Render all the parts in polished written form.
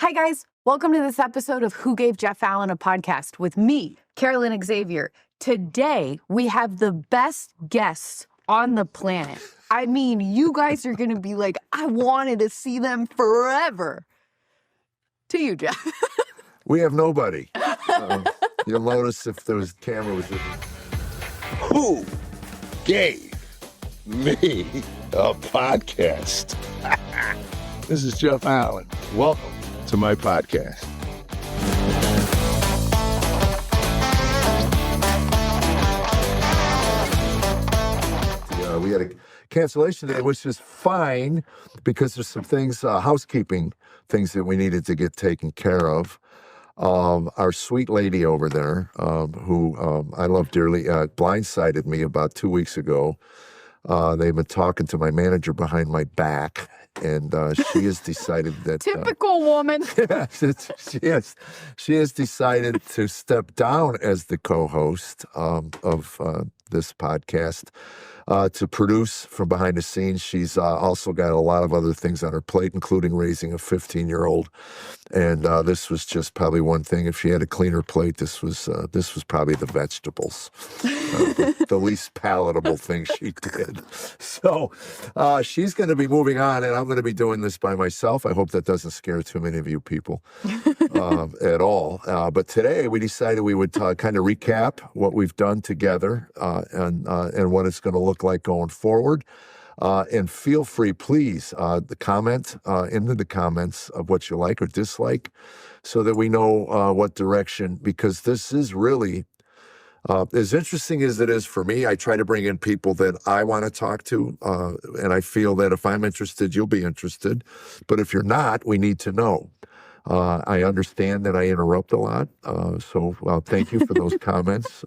Hi, guys. Welcome to this episode of Who Gave Jeff Allen a Podcast with me, Carollynn Xavier. Today, we have the best guests on the planet. I mean, you guys are going to be like, I wanted to see them forever. To you, Jeff. We have nobody. You'll notice if there was camera was. Who gave me a podcast? This is Jeff Allen. Welcome to my podcast. We had a cancellation today, which is fine because there's some things, housekeeping things that we needed to get taken care of. Our sweet lady over there, who I love dearly, blindsided me about 2 weeks ago. They've been talking to my manager behind my back, and she has decided that... Typical woman. Yes, she has decided to step down as the co-host of this podcast. To produce from behind the scenes. She's also got a lot of other things on her plate, including raising a 15-year-old. And this was just probably one thing. If she had a cleaner plate, this was probably the vegetables, the least palatable thing she did. So she's going to be moving on, and I'm going to be doing this by myself. I hope that doesn't scare too many of you people at all. But today we decided we would kind of recap what we've done together and what it's going to look like going forward. And feel free, please, comment into the comments of what you like or dislike so that we know what direction, because this is really, as interesting as it is for me, I try to bring in people that I want to talk to, and I feel that if I'm interested, you'll be interested. But if you're not, we need to know. I understand that I interrupt a lot, so thank you for those comments.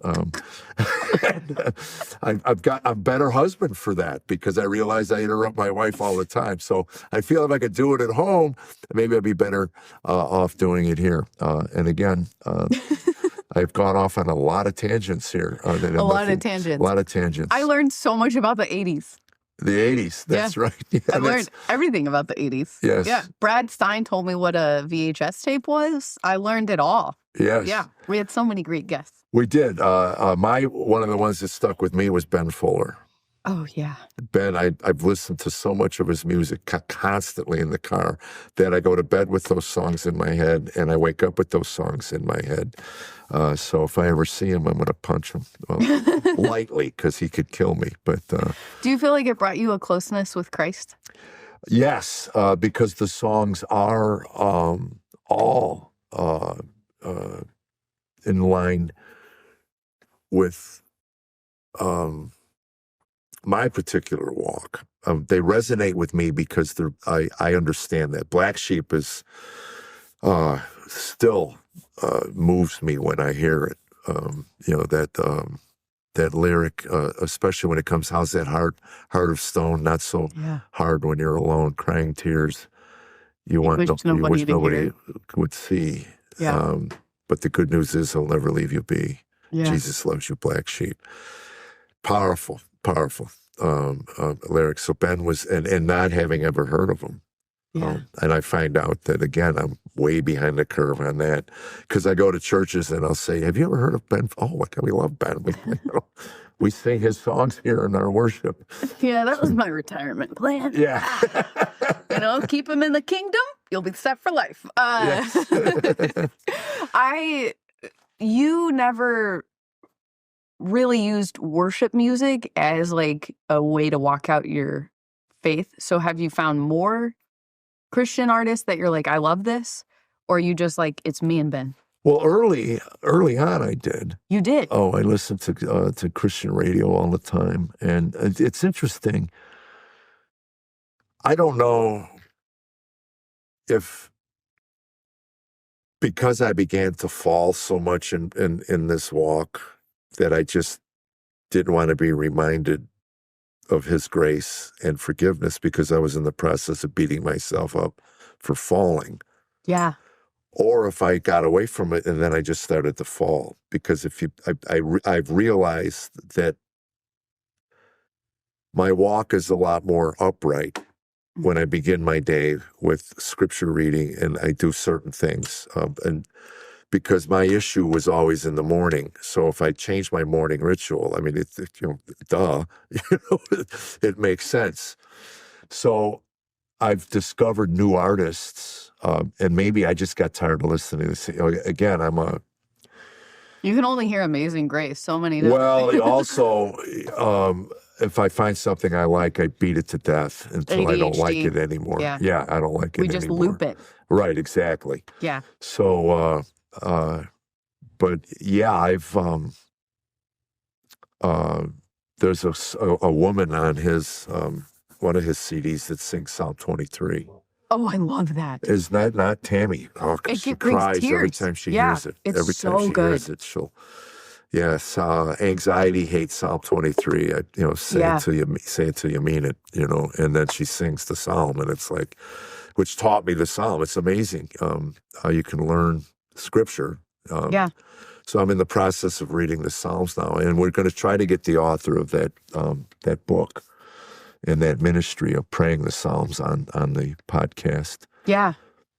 I'm a better husband for that because I realize I interrupt my wife all the time. So I feel if I could do it at home, maybe I'd be better off doing it here. And again, I've gone off on a lot of tangents here. A lot of tangents. I learned so much about the 80s. The 80s, that's right. Yeah, I learned everything about the 80s. Yes. Yeah. Brad Stein told me what a VHS tape was. I learned it all. Yes. Yeah. We had so many great guests. We did. One of the ones that stuck with me was Ben Fuller. Oh, yeah. Ben, I've listened to so much of his music constantly in the car that I go to bed with those songs in my head and I wake up with those songs in my head. So if I ever see him, I'm going to punch him lightly because he could kill me. But do you feel like it brought you a closeness with Christ? Yes, because the songs are all in line with my particular walk. They resonate with me because I understand that. Black Sheep is still moves me when I hear it. That lyric, especially when it comes, how's that heart of stone, not so hard when you're alone, crying tears. You wish nobody would see. Yeah. But the good news is he'll never leave you be. Yeah. Jesus loves you, Black Sheep. Powerful lyrics. So Ben was, and not having ever heard of him. Yeah. And I find out that, again, I'm way behind the curve on that because I go to churches and I'll say, have you ever heard of Ben? Oh, my God, we love Ben. We sing his songs here in our worship. Yeah, that was my retirement plan. Yeah. Keep him in the kingdom. You'll be set for life. Yes. You never really used worship music as like a way to walk out your faith. So have you found more Christian artists that you're like, I love this? Or are you just like, it's me and Ben? Well, early on I did. You did? Oh, I listened to Christian radio all the time. And it's interesting. I don't know if because I began to fall so much in this walk that I just didn't want to be reminded of his grace and forgiveness because I was in the process of beating myself up for falling. Yeah. Or if I got away from it and then I just started to fall. Because I've realized that my walk is a lot more upright when I begin my day with scripture reading, and I do certain things. And because my issue was always in the morning. So if I change my morning ritual, I mean, duh, it makes sense. So I've discovered new artists, and maybe I just got tired of listening to again, You can only hear Amazing Grace so many times. well, also, if I find something I like, I beat it to death until I don't like ADHD. it anymore. Yeah. I don't like it anymore. We just loop it. Right, exactly. Yeah. So, but yeah, there's a woman on his, one of his CDs that sings Psalm 23. Oh, I love that. Is not Tammy. Oh, she brings cries every tears. time she Yeah, hears it. it's Every time so she good. hears it, she'll. Yes, anxiety hates Psalm 23. Say it till you mean it. And then she sings the psalm, and it's like, which taught me the psalm. It's amazing how you can learn scripture. Yeah. So I'm in the process of reading the Psalms now, and we're going to try to get the author of that book and that ministry of praying the Psalms on the podcast. Yeah.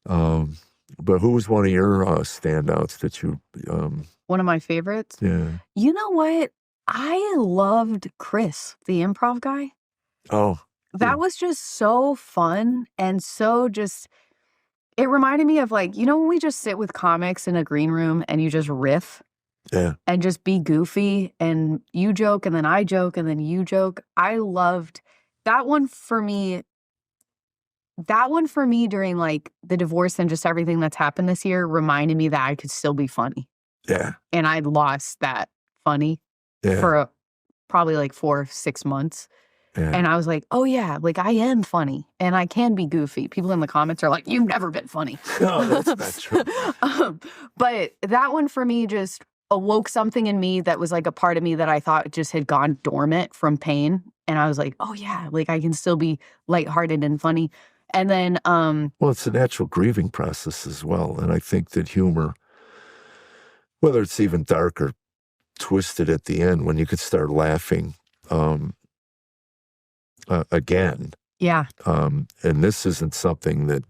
But who was one of your standouts that you? One of my favorites? Yeah. You know what? I loved Chris, the improv guy. Oh. That was just so fun and so just, it reminded me of when we just sit with comics in a green room and you just riff. Yeah. And just be goofy and you joke and then I joke and then you joke. I loved that one for me. That one for me during the divorce and just everything that's happened this year reminded me that I could still be funny. Yeah. And I'd lost that funny for probably 4 or 6 months. Yeah. And I was like, oh yeah, I am funny and I can be goofy. People in the comments are like, you've never been funny. No, that's not true. But that one for me just awoke something in me that was a part of me that I thought just had gone dormant from pain. And I was like, oh yeah, I can still be lighthearted and funny. And then well, it's a natural grieving process as well. And I think that humor, whether it's even dark or twisted at the end, when you could start laughing again. Yeah. And this isn't something that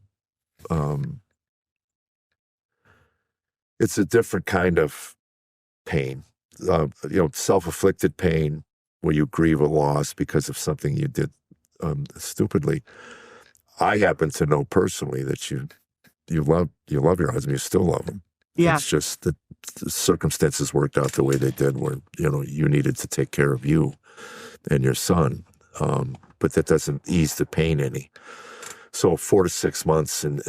it's a different kind of pain. Self-inflicted pain where you grieve a loss because of something you did stupidly. I happen to know personally that you love your husband, you still love him. Yeah. It's just that the circumstances worked out the way they did, where you needed to take care of you and your son, but that doesn't ease the pain any. So 4 to 6 months, and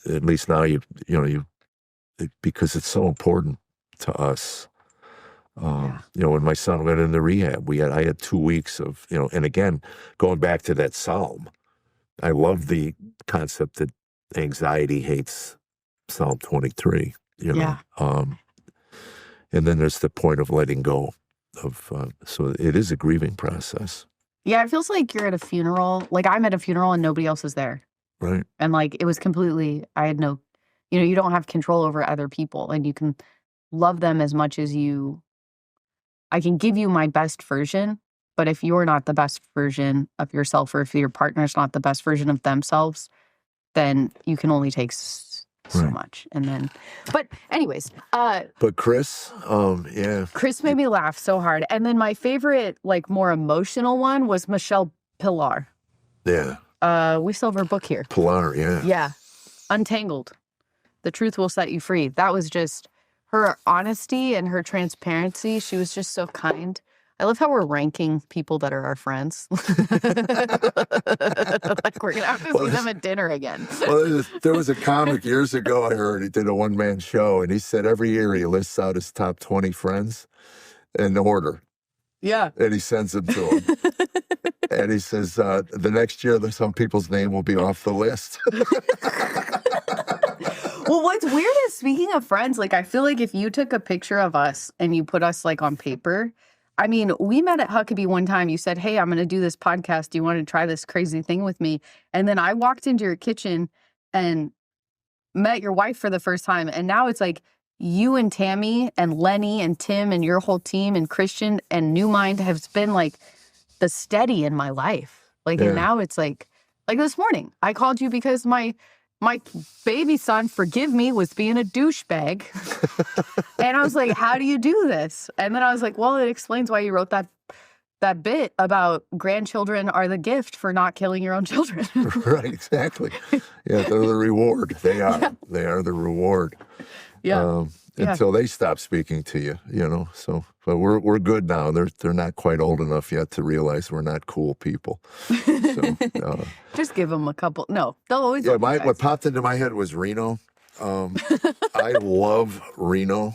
at least now because it's so important to us. When my son went into rehab, I had 2 weeks of and again going back to that psalm. I love the concept that anxiety hates Psalm 23. Yeah. And then there's the point of letting go of. So it is a grieving process. Yeah, it feels like you're at a funeral. I'm at a funeral and nobody else is there. Right. And it was completely. I had no. You don't have control over other people, and you can love them as much as you. I can give you my best version, but if you're not the best version of yourself, or if your partner's not the best version of themselves, then you can only take so much. And then, but anyways. But Chris, yeah. Chris made me laugh so hard. And then my favorite, more emotional one was Michelle Pilar. Yeah. We still have her book here. Pilar, yeah. Yeah. Untangled. The Truth Will Set You Free. That was just her honesty and her transparency. She was just so kind. I love how we're ranking people that are our friends. We're going to have to see them at dinner again. Well, there was a comic years ago, I heard, he did a one-man show, and he said every year he lists out his top 20 friends in order. Yeah. And he sends them to him. And he says, the next year, some people's name will be off the list. Well, what's weird is, speaking of friends, I feel like if you took a picture of us and you put us on paper, I mean, we met at Huckabee one time. You said, hey, I'm going to do this podcast. Do you want to try this crazy thing with me? And then I walked into your kitchen and met your wife for the first time. And now it's you and Tammy and Lenny and Tim and your whole team and Christian and New Mind has been the steady in my life. And now it's Like this morning, I called you because my baby son, forgive me, was being a douchebag. And I was like, how do you do this? And then I was like, well, it explains why you wrote that bit about grandchildren are the gift for not killing your own children. Right, exactly. Yeah, they're the reward. They are. Yeah. They are the reward. Yeah. Until they stop speaking to you, So, but we're good now. They're not quite old enough yet to realize we're not cool people. So, just give them a couple. No, they'll always. Yeah, what popped into my head was Reno. I love Reno.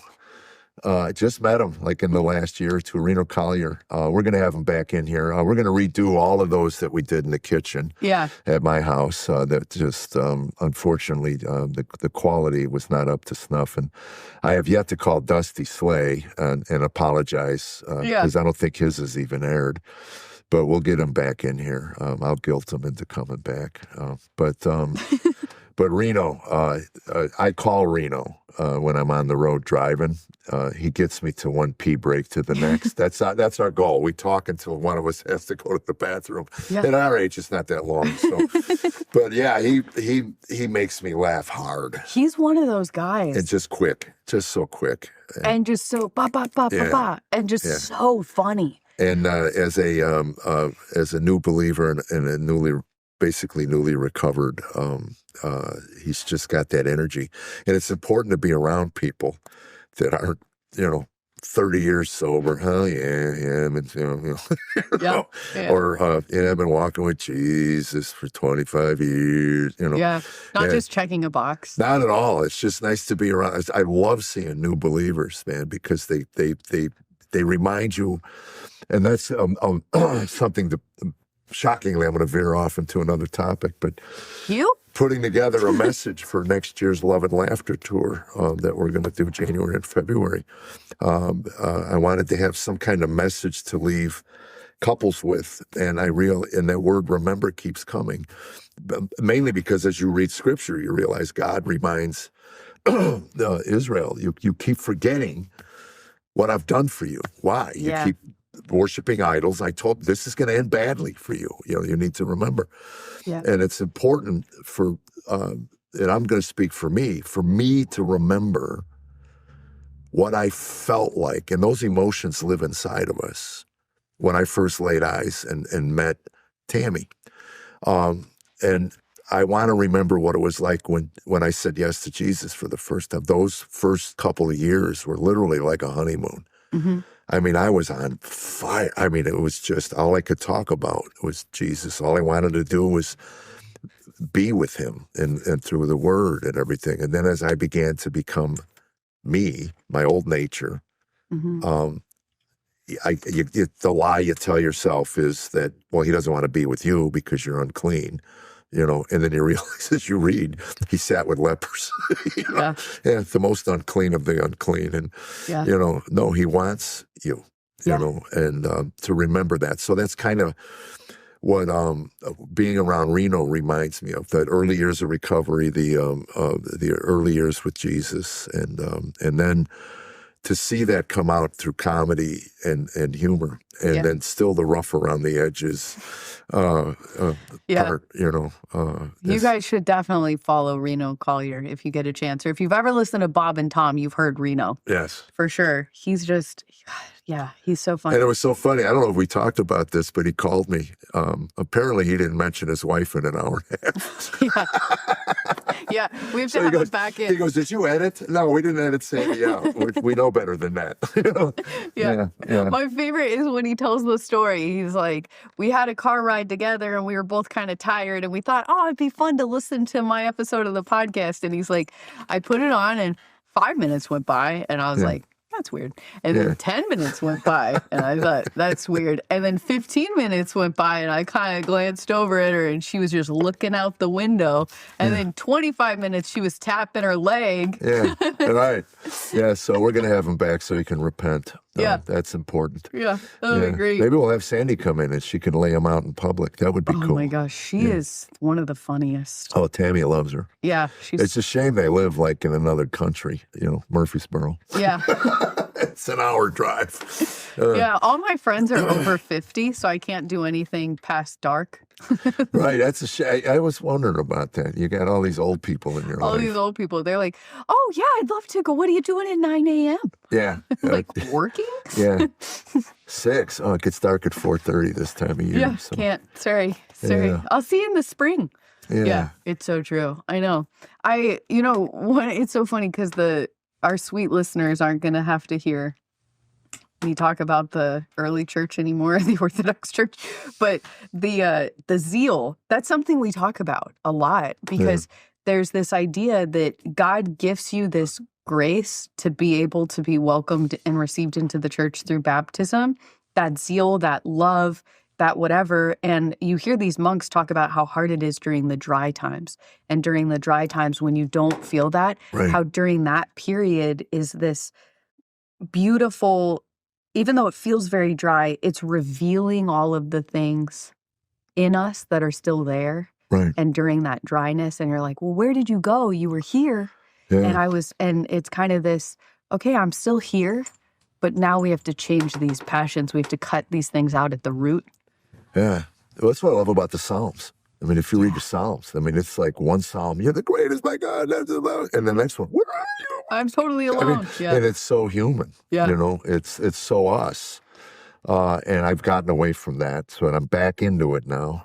I just met him like in the last year or two, Reno Collier. We're going to have him back in here. We're going to redo all of those that we did in the kitchen at my house. That just, unfortunately, the quality was not up to snuff. And I have yet to call Dusty Slay and apologize because I don't think his is even aired. But we'll get him back in here. I'll guilt him into coming back. But Reno, I call Reno when I'm on the road driving. He gets me to one pee break to the next. That's our goal. We talk until one of us has to go to the bathroom. Yeah. At our age, it's not that long. So, but yeah, he makes me laugh hard. He's one of those guys. And just quick, just so quick, and just so ba ba ba ba ba, and just so funny. And as a new believer and a newly recovered, he's just got that energy. And it's important to be around people that aren't, 30 years sober. Oh, yeah, Or, I've been walking with Jesus for 25 years, Yeah, not just checking a box. Not at all. It's just nice to be around. I love seeing new believers, man, because they remind you, and that's something that, shockingly, I'm going to veer off into another topic, but putting together a message for next year's Love and Laughter tour that we're going to do January and February. I wanted to have some kind of message to leave couples with, and that word remember keeps coming, mainly because as you read scripture, you realize God reminds Israel, you keep forgetting what I've done for you. Why? You keep worshiping idols. I told this is going to end badly for you. You need to remember. Yeah. And it's important and I'm going to speak for me to remember what I felt like. And those emotions live inside of us when I first laid eyes and met Tammy. And I want to remember what it was like when I said yes to Jesus for the first time. Those first couple of years were literally like a honeymoon. Mm-hmm. I mean, I was on fire. I mean, it was just all I could talk about was Jesus. All I wanted to do was be with him and through the word and everything. And then as I began to become me, my old nature, the lie you tell yourself is that, well, he doesn't want to be with you because you're unclean. And then you realize as you read, he sat with lepers, the most unclean of the unclean. And, no, he wants you, and to remember that. So that's kind of what being around Reno reminds me of, that early years of recovery, the early years with Jesus. And then to see that come out through comedy and humor, and then still the rough around the edges part, you guys should definitely follow Reno Collier if you get a chance. Or if you've ever listened to Bob and Tom, you've heard Reno. Yes. For sure. He's just, he's so funny. And it was so funny. I don't know if we talked about this, but he called me. Apparently he didn't mention his wife in an hour and a half. Yeah, we have to have it back in. He goes, did you edit? No, we didn't edit Sandy out. We know better than that. Yeah. My favorite is when he tells the story. He's like, we had a car ride together and we were both kind of tired and we thought, it'd be fun to listen to my episode of the podcast. And he's like, I put it on and 5 minutes went by and I was like, that's weird. And then 10 minutes went by and I thought, that's weird. And then 15 minutes went by and I kind of glanced over at her and she was just looking out the window. And then 25 minutes, she was tapping her leg. Yeah, right. Yeah, so we're going to have him back so he can repent. That's important. Yeah, that would be great. Maybe we'll have Sandy come in and she can lay him out in public. That would be cool. Oh my gosh, she is one of the funniest. Oh, Tammy loves her. Yeah. It's a shame they live like in another country, Murfreesboro. Yeah. It's an hour drive. Yeah, all my friends are over 50, so I can't do anything past dark. Right, that's a shame. I was wondering about that. You got all these old people in your All life. these old people, they're like, oh, yeah, I'd love to go. What are you doing at 9 a.m.? Yeah. Like, working? Yeah. 6. Oh, it gets dark at 4:30 this time of year. Yeah, so. can't. Sorry. Yeah. I'll see you in the spring. Yeah. Yeah, it's so true. I know. It's so funny because our sweet listeners aren't going to have to hear me talk about the early church anymore, the Orthodox Church, but the zeal, that's something we talk about a lot because there's this idea that God gifts you this grace to be able to be welcomed and received into the church through baptism, that zeal, that love, that whatever. And you hear these monks talk about how hard it is during the dry times. And during the dry times when you don't feel that, how during that period is this beautiful, even though it feels very dry, it's revealing all of the things in us that are still there. Right. And during that dryness, and you're like, well, where did you go? You were here. Yeah. And it's kind of this, okay, I'm still here, but now we have to change these passions. We have to cut these things out at the root. Yeah. Well, that's what I love about the Psalms. I mean, if you read the Psalms, I mean, it's like one Psalm, you're the greatest, my God. And the next one, where are you? I'm totally alone. And it's so human. Yeah. You know, it's so us. And I've gotten away from that. So I'm back into it now.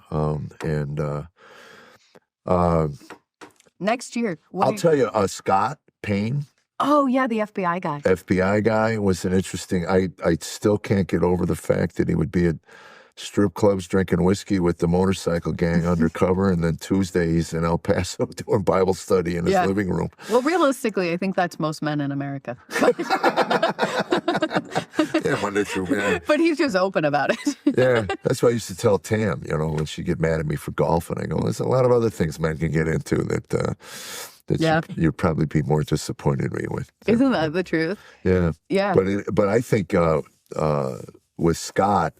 Next year. I'll tell you, Scott Payne. Oh, yeah, the FBI guy. FBI guy was an interesting, I still can't get over the fact that he would be at strip clubs drinking whiskey with the motorcycle gang undercover, and then Tuesday he's in El Paso doing Bible study in his living room. Well, realistically, I think that's most men in America. But he's just open about it. Yeah, that's what I used to tell Tam, you know, when she'd get mad at me for golfing. I go, there's a lot of other things men can get into that you'd probably be more disappointed me with. Isn't that the truth? Yeah. Yeah. But I think with Scott,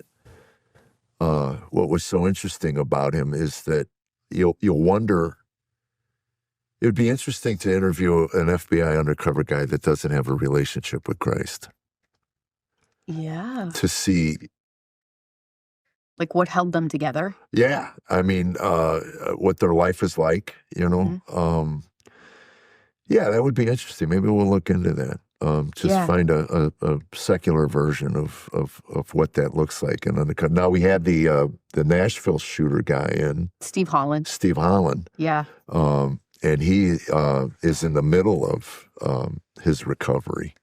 what was so interesting about him is that you'll wonder. It would be interesting to interview an FBI undercover guy that doesn't have a relationship with Christ. Yeah. To see. Like what held them together? Yeah. I mean, what their life is like, you know. Mm-hmm. Yeah, that would be interesting. Maybe we'll look into that. Find a secular version of what that looks like. And now we had the Nashville shooter guy in. Steve Holland. Yeah. And he is in the middle of his recovery.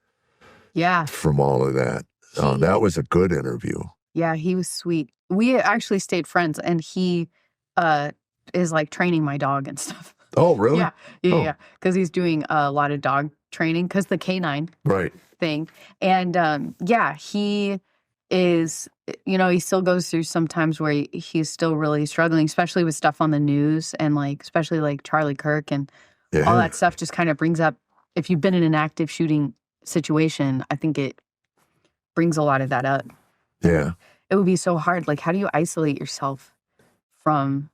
Yeah. From all of that. That was a good interview. Yeah, he was sweet. We actually stayed friends, and he is like training my dog and stuff. Oh, really? Yeah. Because he's doing a lot of dog training because the canine thing. And he is, you know, he still goes through sometimes where he's still really struggling, especially with stuff on the news and especially like Charlie Kirk and all that stuff just kind of brings up, if you've been in an active shooting situation, I think it brings a lot of that up. Yeah. It would be so hard. Like, how do you isolate yourself from,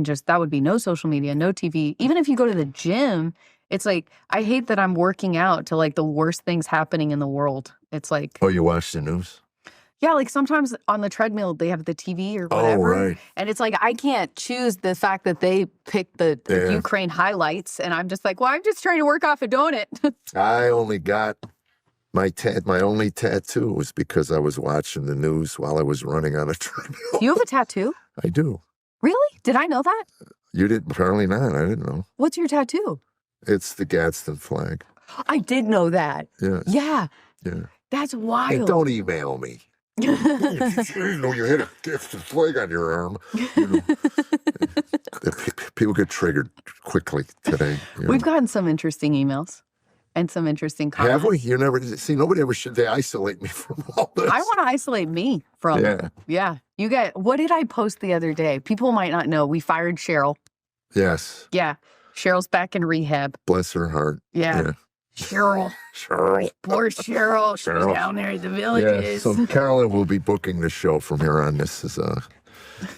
just that would be no social media, no TV. Even if you go to the gym, it's like, I hate that I'm working out to like the worst things happening in the world. It's like. Oh, you watch the news? Yeah, like sometimes on the treadmill, they have the TV or whatever. Oh, right. And it's like, I can't choose the fact that they picked the Ukraine highlights. And I'm just like, well, I'm just trying to work off a donut. I only got my only tattoo was because I was watching the news while I was running on a treadmill. You have a tattoo? I do. Really? Did I know that? You did? Apparently not. I didn't know. What's your tattoo? It's the Gadsden flag. I did know that. Yes. Yeah. Yeah. That's wild. Hey, don't email me. You know you hit a Gadsden flag on your arm. You know. People get triggered quickly today. We've gotten some interesting emails. And some interesting comments. Have we? You never see. Nobody ever should. They isolate me from all this. I want to isolate me from. Yeah. You got. What did I post the other day? People might not know. We fired Cheryl. Yes. Yeah. Cheryl's back in rehab. Bless her heart. Yeah. Cheryl. Poor Cheryl. She's down there at the Villages. Yeah. So Carollynn will be booking the show from here on. This is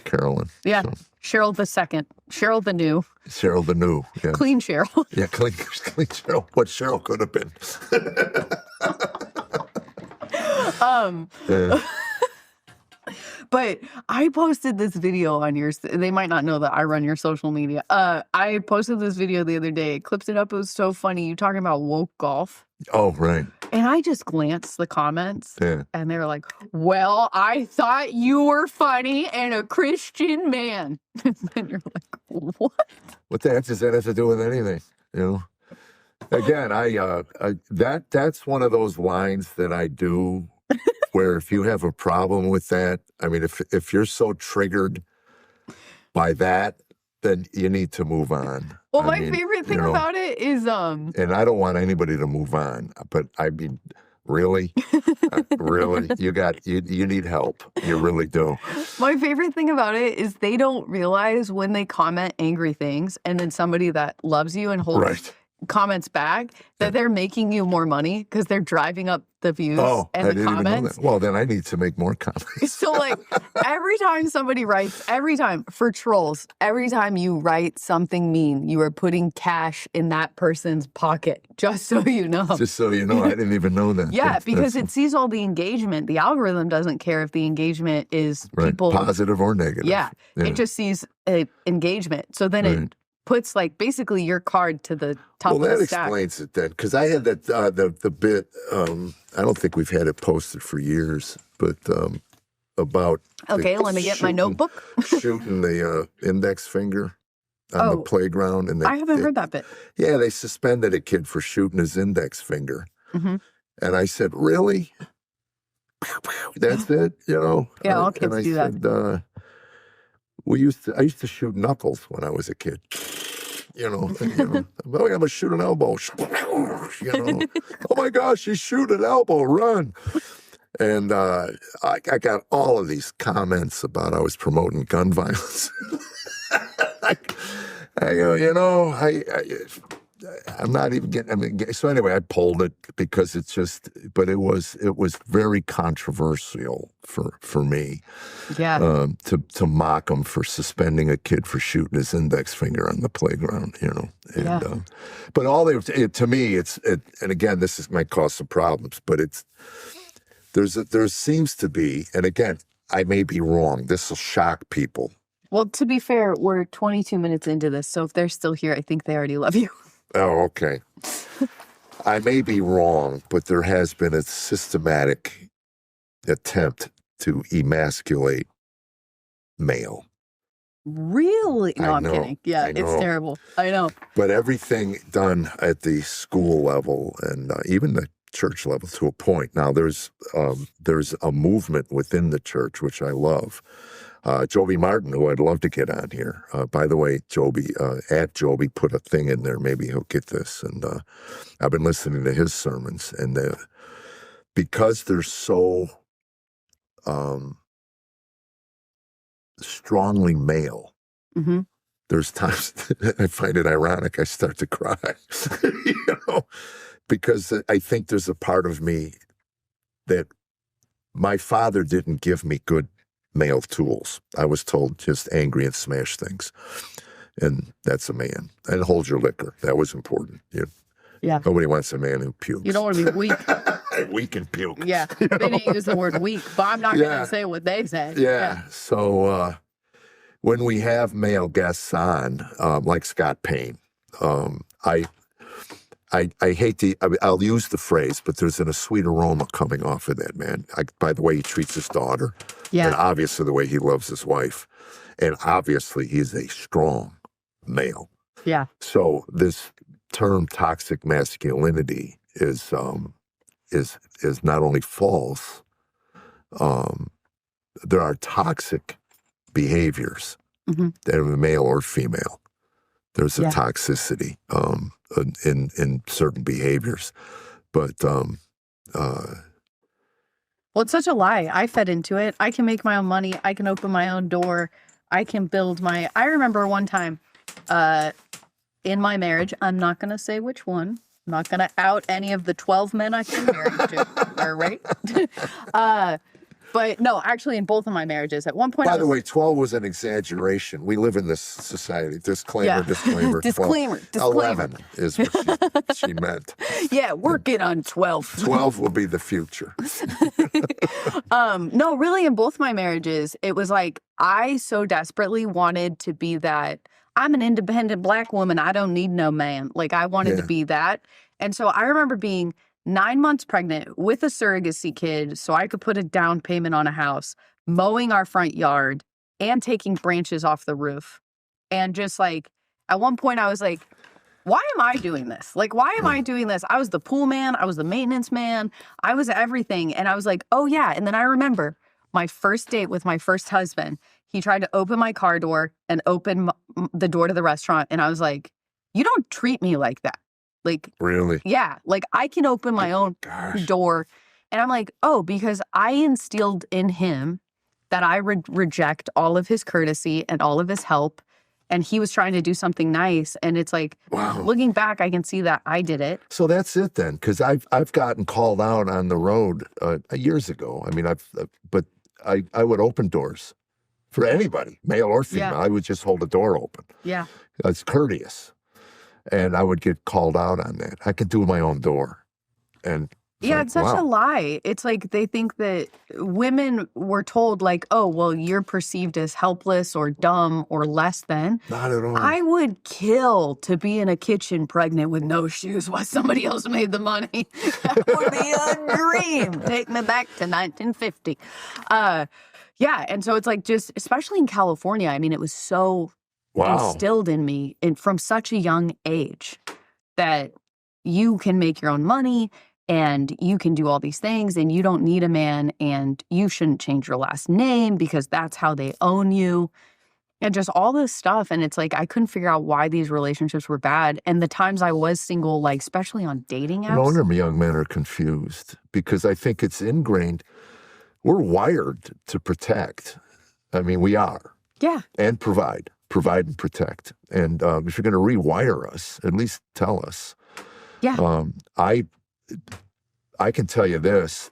Carollynn. Yeah. So. Cheryl the second. Cheryl the new. Cheryl the new. Yeah. Clean Cheryl. Yeah, clean Cheryl. What Cheryl could have been. Yeah. But I posted this video on yours. They might not know that I run your social media. I posted this video the other day. Clipped it up. It was so funny. You talking about woke golf. Oh, right. And I just glanced the comments. Yeah. And they were like, well, I thought you were funny and a Christian man. And you're like, what? What the heck does that have to do with anything? You know? Again, that's one of those lines that I do where if you have a problem with that, I mean, if you're so triggered by that, then you need to move on. Well, my favorite thing about it is and I don't want anybody to move on, but I mean, really? Really? You need help. You really do. My favorite thing about it is they don't realize when they comment angry things and then somebody that loves you and holds comments back that they're making you more money because they're driving up the views and the comments. Even know that. Well, then I need to make more comments. So like every time somebody writes, for trolls, every time you write something mean, you are putting cash in that person's pocket, just so you know. Just so you know, I didn't even know that. Yeah, because it sees all the engagement. The algorithm doesn't care if the engagement is people positive or negative. Yeah, it just sees engagement. So then it puts like basically your card to the top of the stack. Well, that explains it then, because I had that the bit. I don't think we've had it posted for years, but about let me get my notebook. Shooting the index finger on the playground, and I haven't heard that bit. Yeah, they suspended a kid for shooting his index finger, and I said, "Really? That's it? You know?" Yeah, all kids do that. I used to shoot knuckles when I was a kid. Well, I'm gonna shoot an elbow. Oh my gosh, he's shooting an elbow, run. And I got all of these comments about I was promoting gun violence. I go, I'm not even getting. So anyway, I pulled it because it's just. But it was very controversial for me. Yeah. To mock him for suspending a kid for shooting his index finger on the playground. And but all to me, and again, this might cause some problems, but there seems to be, and again, I may be wrong. This will shock people. Well, to be fair, we're 22 minutes into this, so if they're still here, I think they already love you. Oh, okay. I may be wrong, but there has been a systematic attempt to emasculate male. Really? No, I'm kidding. Yeah, it's terrible. I know. But everything done at the school level and even the church level to a point. Now, there's a movement within the church, which I love. Joby Martin, who I'd love to get on here. By the way, Joby, at Joby, put a thing in there. Maybe he'll get this. And I've been listening to his sermons. And because they're so strongly male, there's times I find it ironic. I start to cry, because I think there's a part of me that my father didn't give me good male tools. I was told just angry and smash things. And that's a man. And hold your liquor. That was important. Yeah. Nobody wants a man who pukes. You don't want to be weak. Weak and puke. Yeah. They didn't use the word weak, but I'm not going to say what they said. Yeah. So when we have male guests on, like Scott Payne, I hate I'll use the phrase, but there's a sweet aroma coming off of that man. By the way he treats his daughter, and obviously the way he loves his wife, and obviously he's a strong male. Yeah. So this term toxic masculinity is not only false. There are toxic behaviors that are male or female. There's a toxicity in certain behaviors, but well, it's such a lie. I fed into it. I can make my own money. I can open my own door. I can build my. I remember one time, in my marriage. I'm not going to say which one. I'm not going to out any of the 12 men I've been married to. All right. But no, actually, in both of my marriages, at one point, By the way, 12 was an exaggeration. We live in this society. Disclaimer, disclaimer. Disclaimer, 11 is what she meant. Yeah, working on 12. 12 will be the future. No, really, in both my marriages, it was like I so desperately wanted to be that. I'm an independent Black woman. I don't need no man. Like, I wanted to be that. And so I remember being 9 months pregnant with a surrogacy kid so I could put a down payment on a house, mowing our front yard, and taking branches off the roof. And just like, at one point I was like, why am I doing this? Like, why am I doing this? I was the pool man. I was the maintenance man. I was everything. And I was like, oh yeah. And then I remember my first date with my first husband. He tried to open my car door and open the door to the restaurant. And I was like, you don't treat me like that. Like, really? Yeah. Like, I can open my own door. And I'm like, oh, because I instilled in him that I would reject all of his courtesy and all of his help. And he was trying to do something nice. And it's like, looking back, I can see that I did it. So that's it then. Because I've gotten called out on the road years ago. I mean, but I would open doors for anybody, male or female. I would just hold the door open. Yeah. It's courteous. And I would get called out on that. I could do my own door. And it's such a lie. It's like they think that women were told like, oh, well, you're perceived as helpless or dumb or less than. Not at all. I would kill to be in a kitchen pregnant with no shoes while somebody else made the money. That would be a dream. Take me back to 1950. Yeah, and so it's like just, especially in California, I mean, it was so instilled in me from such a young age that you can make your own money and you can do all these things and you don't need a man and you shouldn't change your last name because that's how they own you and just all this stuff. And it's like I couldn't figure out why these relationships were bad. And the times I was single, like especially on dating apps. No wonder young men are confused because I think it's ingrained. We're wired to protect. I mean, we are. Yeah. And provide and protect. And if you're going to rewire us, at least tell us. Yeah. I can tell you this,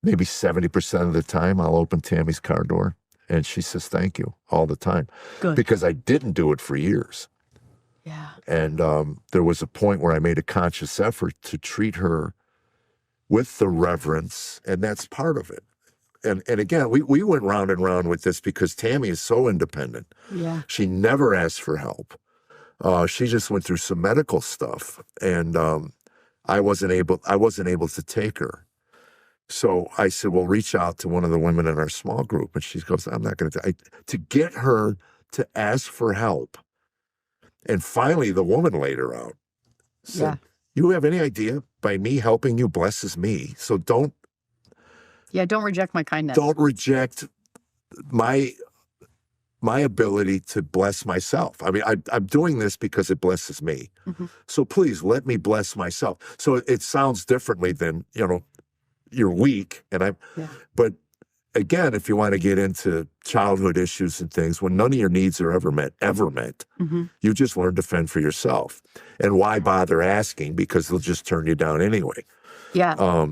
maybe 70% of the time I'll open Tammy's car door and she says, thank you all the time. Good. Because I didn't do it for years. Yeah. And there was a point where I made a conscious effort to treat her with the reverence, and that's part of it. And again, we went round and round with this because Tammy is so independent. Yeah. She never asked for help. She just went through some medical stuff, and I wasn't able to take her. So I said, well, reach out to one of the women in our small group. And she goes, I'm not going to get her to ask for help. And finally, the woman laid her out. Said, you have any idea by me helping you blesses me. So don't reject my kindness. Don't reject my ability to bless myself. I mean, I'm doing this because it blesses me. Mm-hmm. So please let me bless myself. So it sounds differently than, you're weak. But again, if you want to get into childhood issues and things, when none of your needs are ever met, mm-hmm. you just learn to fend for yourself. And why bother asking? Because they'll just turn you down anyway. Yeah.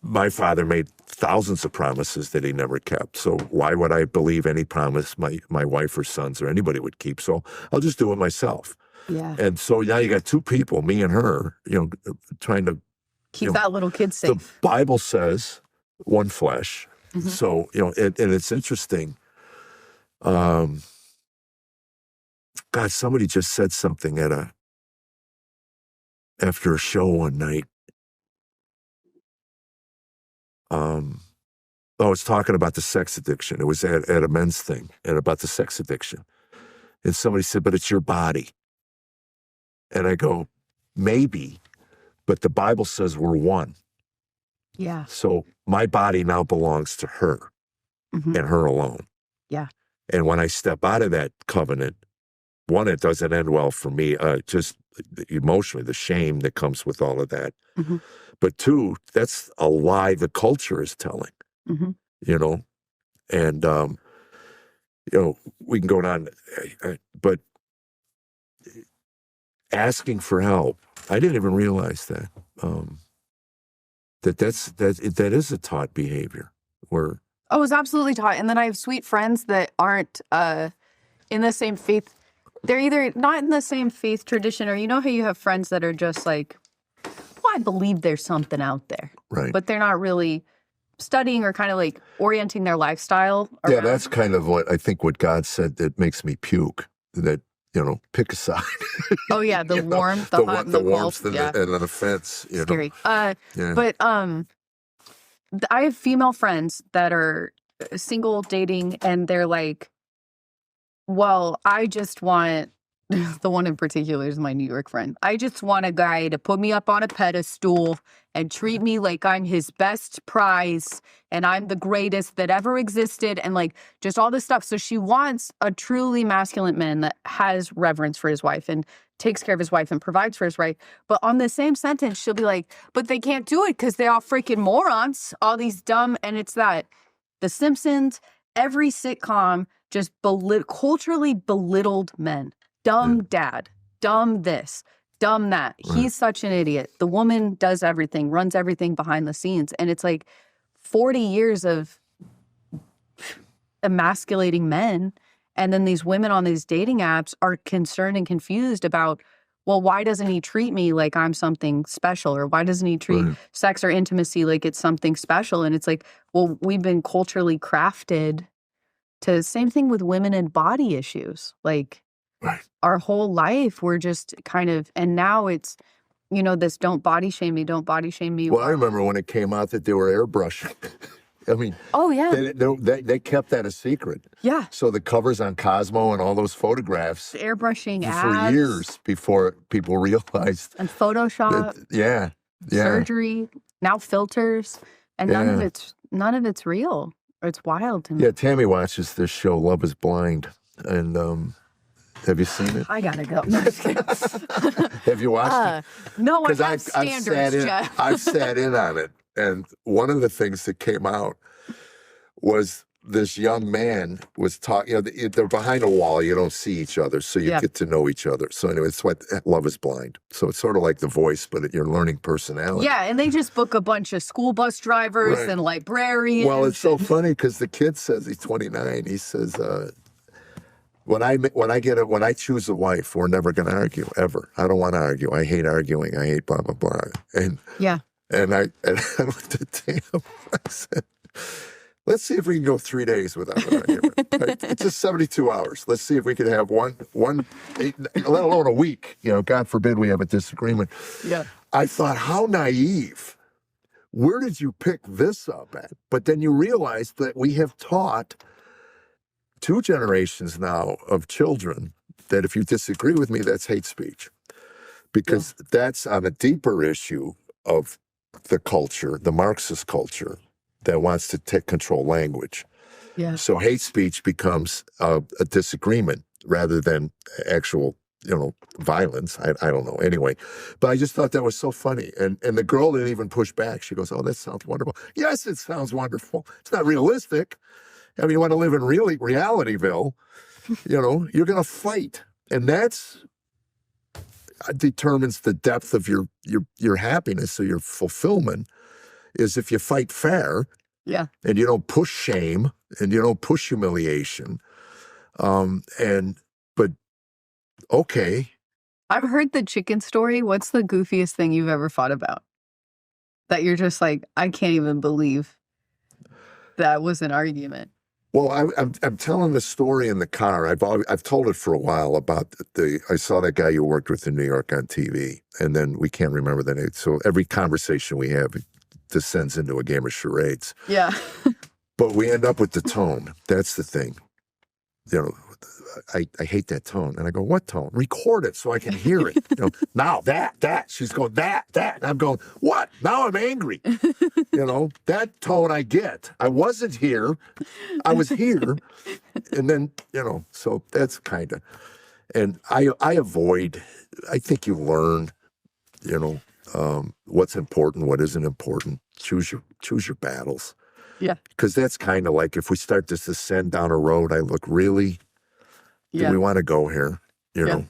My father made thousands of promises that he never kept. So why would I believe any promise my wife or sons or anybody would keep? So I'll just do it myself. Yeah. And so now you got two people, me and her, trying to keep that little kid safe. The Bible says one flesh. Mm-hmm. So, and it's interesting. God, somebody just said something after a show one night. I was talking about the sex addiction. It was at a men's thing and about the sex addiction. And somebody said, but it's your body. And I go, maybe, but the Bible says we're one. Yeah. So my body now belongs to her mm-hmm. and her alone. Yeah. And when I step out of that covenant, one, it doesn't end well for me, just emotionally, the shame that comes with all of that. Mm-hmm. But two, that's a lie the culture is telling, mm-hmm. And, we can go on, but asking for help, I didn't even realize that, that is a taught behavior. were. Oh, it's absolutely taught. And then I have sweet friends that aren't in the same faith. They're either not in the same faith tradition, or you know how you have friends that are just like, well, I believe there's something out there. Right. But they're not really studying or kind of like orienting their lifestyle around. Yeah, that's kind of what I think what God said that makes me puke. That, pick a side. Oh, yeah, the warmth, the hot, and the warmth cold. and an offense. Scary. Yeah. But I have female friends that are single, dating, and they're like, well, I just want, the one in particular is my New York friend. I just want a guy to put me up on a pedestal and treat me like I'm his best prize and I'm the greatest that ever existed, and like just all this stuff. So she wants a truly masculine man that has reverence for his wife and takes care of his wife and provides for his wife. But on the same sentence, she'll be like, but they can't do it because they're all freaking morons, all these dumb. And it's that The Simpsons, every sitcom just culturally belittled men. Dumb dad, dumb this, dumb that. Right. He's such an idiot. The woman does everything, runs everything behind the scenes. And it's like 40 years of emasculating men. And then these women on these dating apps are concerned and confused about, well, why doesn't he treat me like I'm something special? Or why doesn't he treat sex or intimacy like it's something special? And it's like, well, we've been culturally crafted to, same thing with women and body issues. Like, our whole life, we're just kind of, and now it's, this don't body shame me, don't body shame me. Well, I remember when it came out that they were airbrushing. I mean, oh, yeah. They kept that a secret. Yeah. So the covers on Cosmo and all those photographs. Airbrushing for abs. years before people realized. And Photoshop. Yeah. Surgery. Now filters. And none of it's real. It's wild to me. Yeah, Tammy watches this show, Love is Blind. And, have you seen it? I gotta go. No, just kidding. Have you watched it? No, I have standards, Jeff. I've sat in on it. And one of the things that came out was this young man was talking, they're behind a wall. You don't see each other, so you get to know each other. So anyway, it's what Love is Blind. So it's sort of like The Voice, but you're learning personality. Yeah, and they just book a bunch of school bus drivers and librarians. Well, it's so funny because the kid says, he's 29, he says, when I choose a wife, we're never going to argue, ever. I don't want to argue. I hate arguing. I hate blah, blah, blah. And I looked at Tam. I said, let's see if we can go 3 days without an argument. It's just 72 hours. Let's see if we can have one, let alone a week. God forbid we have a disagreement. Yeah. I thought, how naive. Where did you pick this up at? But then you realize that we have taught 2 generations now of children that if you disagree with me, that's hate speech. Because that's on a deeper issue of the culture, the Marxist culture, that wants to take control language. Yeah. So hate speech becomes a disagreement rather than actual, violence. I don't know. Anyway, but I just thought that was so funny. And the girl didn't even push back. She goes, oh, that sounds wonderful. Yes, it sounds wonderful. It's not realistic. I mean, you want to live in realityville, you're going to fight. And that's determines the depth of your happiness or your fulfillment, is if you fight fair. Yeah. And you don't push shame and you don't push humiliation. But okay. I've heard the chicken story. What's the goofiest thing you've ever thought about? That you're just like, I can't even believe that was an argument. Well, I'm telling the story in the car. I've told it for a while about I saw that guy you worked with in New York on TV, and then we can't remember the name. So every conversation we have descends into a game of charades. Yeah. But we end up with the tone. That's the thing. I hate that tone. And I go, what tone? Record it so I can hear it. Now that. She's going, that. And I'm going, what? Now I'm angry. That tone I get. I wasn't here. I was here. And then, so that's kind of, and I avoid, I think you learn, what's important, what isn't important. Choose your battles. Yeah. Because that's kind of like if we start this descend down a road, I look, really? Do we want to go here? And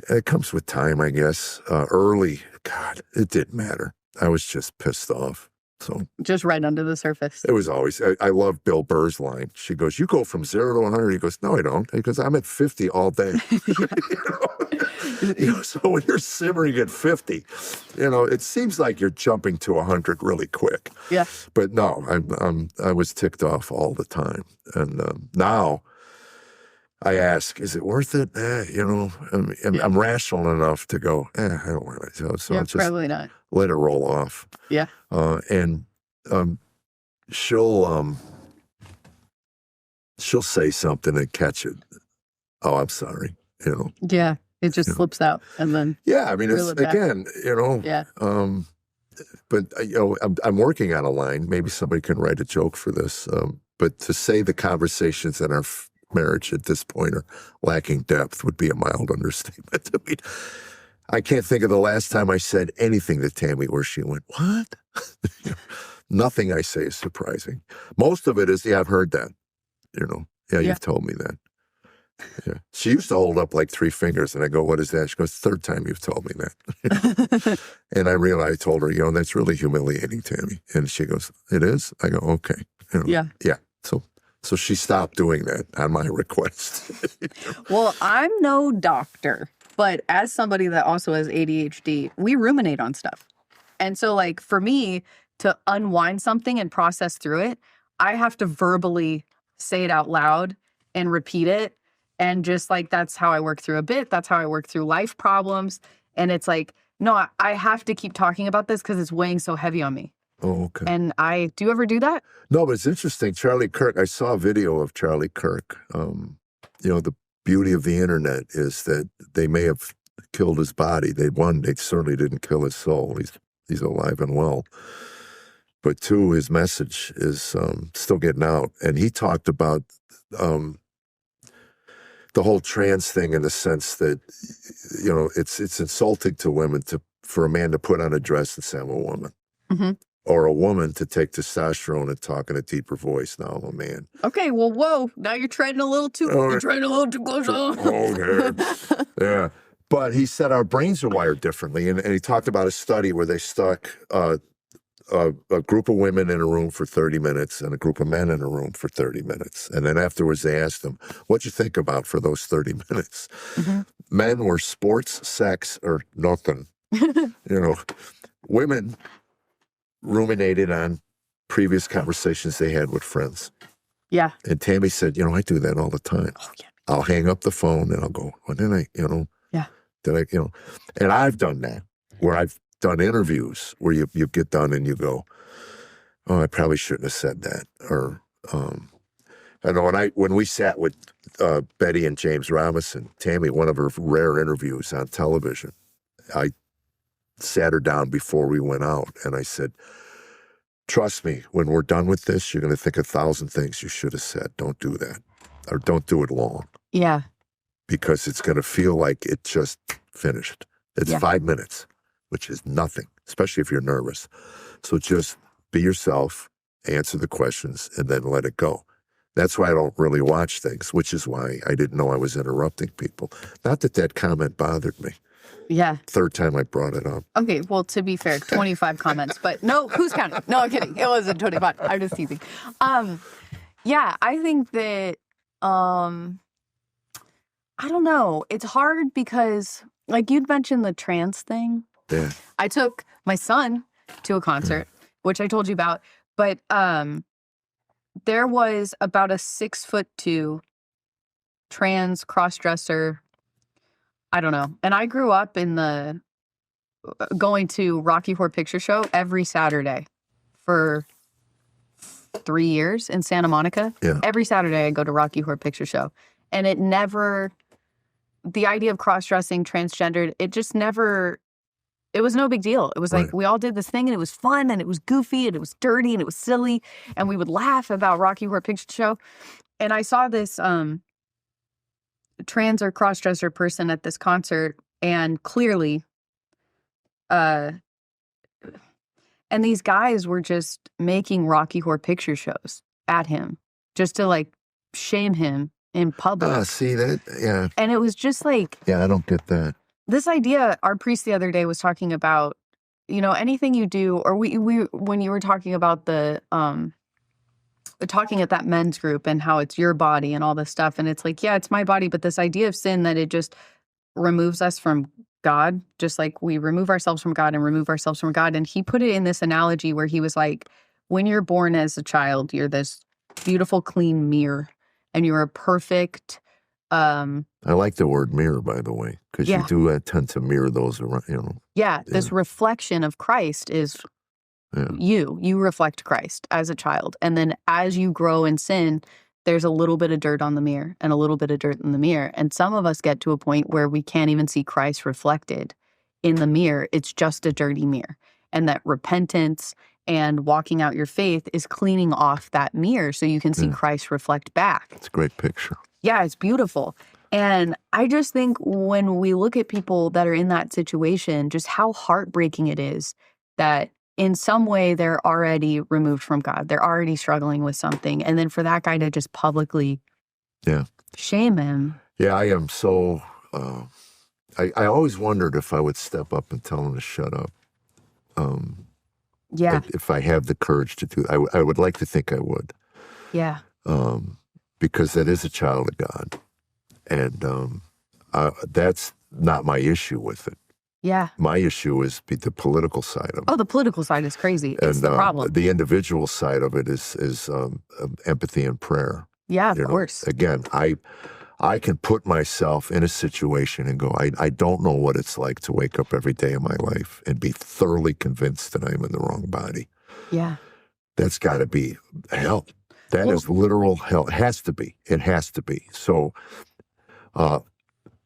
it comes with time, I guess. Early, God, it didn't matter. I was just pissed off. So Just right under the surface. it was always, I love Bill Burr's line. She goes, you go from 0 to 100. He goes, no, I don't. He goes, I'm at 50 all day. So when you're simmering at 50, it seems like you're jumping to 100 really quick. Yeah. But no, I was ticked off all the time. And now I ask, is it worth it? I'm rational enough to go, I don't want to. So Yeah, I just probably not. let it roll off. Yeah. And she'll say something and catch it. Oh, I'm sorry. Yeah. It just slips out and then. Yeah, I mean, it's reel it back. again, Yeah. But I'm working on a line. Maybe somebody can write a joke for this. But to say the conversations in our marriage at this point are lacking depth would be a mild understatement. I mean, I can't think of the last time I said anything to Tammy where she went, what? Nothing I say is surprising. Most of it is, yeah, I've heard that. You've told me that. Yeah. She used to hold up like 3 fingers, and I go, what is that? She goes, third time you've told me that. And I told her, that's really humiliating, Tammy. And she goes, it is? I go, okay. Yeah. Yeah. So she stopped doing that on my request. Well, I'm no doctor, but as somebody that also has ADHD, we ruminate on stuff. And so like for me to unwind something and process through it, I have to verbally say it out loud and repeat it. And just like, that's how I work through a bit. That's how I work through life problems. And it's like, no, I have to keep talking about this because it's weighing so heavy on me. Oh, okay. And do you ever do that? No, but it's interesting. Charlie Kirk, I saw a video of Charlie Kirk. The beauty of the internet is that they may have killed his body. They certainly didn't kill his soul. He's alive and well. But 2, his message is still getting out. And he talked about the whole trans thing in the sense that, it's insulting to women for a man to put on a dress and say, I'm a woman. Mm-hmm. Or a woman to take testosterone and talk in a deeper voice. Now I'm a man. Okay, well, whoa. Now you're treading a little too close on. Okay. Yeah. But he said our brains are wired differently. And he talked about a study where they stuck a group of women in a room for 30 minutes and a group of men in a room for 30 minutes. And then afterwards they asked them, what'd you think about for those 30 minutes? Mm-hmm. Men were sports, sex, or nothing. Women ruminated on previous conversations they had with friends. Yeah. And Tammy said, I do that all the time. Oh, yeah. I'll hang up the phone and I'll go, well, yeah. And I've done that where I've done interviews where you get done and you go, oh, I probably shouldn't have said that. Or, I know when we sat with Betty and James Robinson, Tammy, one of her rare interviews on television, I sat her down before we went out and I said, trust me, when we're done with this, you're going to think 1,000 things you should have said. Don't do that. Or don't do it long. Yeah. Because it's going to feel like it just finished. It's 5 minutes, which is nothing, especially if you're nervous. So just be yourself, answer the questions, and then let it go. That's why I don't really watch things, which is why I didn't know I was interrupting people. Not that comment bothered me. Yeah. Third time I brought it up. Okay, well, to be fair, 25 comments, but no, who's counting? No, I'm kidding. It wasn't 25. I'm just teasing. Yeah, I think that, I don't know. It's hard because, like you'd mentioned the trans thing. Yeah. I took my son to a concert, which I told you about, but there was about a 6'2" trans cross-dresser. I don't know. And I grew up in going to Rocky Horror Picture Show every Saturday for 3 years in Santa Monica. Yeah. Every Saturday I go to Rocky Horror Picture Show. And the idea of cross-dressing, transgendered, it was no big deal. It was like, we all did this thing and it was fun and it was goofy and it was dirty and it was silly. And we would laugh about Rocky Horror Picture Show. And I saw this trans or cross-dresser person at this concert, and clearly and these guys were just making Rocky Horror Picture Shows at him just to like shame him in public. See that? Yeah. And it was just like, yeah, I don't get that. This idea, our priest the other day was talking about anything you do, or we when you were talking about the talking at that men's group and how it's your body and all this stuff, and it's like, yeah, it's my body, but this idea of sin, that it just removes us from God, just like we remove ourselves from God and remove ourselves from God. And he put it in this analogy where he was like, when you're born as a child, you're this beautiful, clean mirror, and you're a perfect. I like the word mirror, by the way, because Yeah. you do tend to mirror those around, Yeah, this reflection of Christ is you reflect Christ as a child. And then as you grow in sin, there's a little bit of dirt on the mirror and a little bit of dirt in the mirror. And some of us get to a point where we can't even see Christ reflected in the mirror. It's just a dirty mirror. And that repentance and walking out your faith is cleaning off that mirror so you can see Christ reflect back. It's a great picture. Yeah, it's beautiful. And I just think when we look at people that are in that situation, just how heartbreaking it is that in some way they're already removed from God. They're already struggling with something. And then for that guy to just publicly shame him. Yeah, I am so, I always wondered if I would step up and tell him to shut up. If I have the courage to do that. I would like to think I would. Yeah. Because that is a child of God. And that's not my issue with it. Yeah. My issue is the political side of it. Oh, the political side is crazy. It's the problem. The individual side of it is empathy and prayer. Yeah, of course. Again, I can put myself in a situation and go, I don't know what it's like to wake up every day of my life and be thoroughly convinced that I'm in the wrong body. Yeah. That's got to be hell. That is literal hell. It has to be. It has to be. So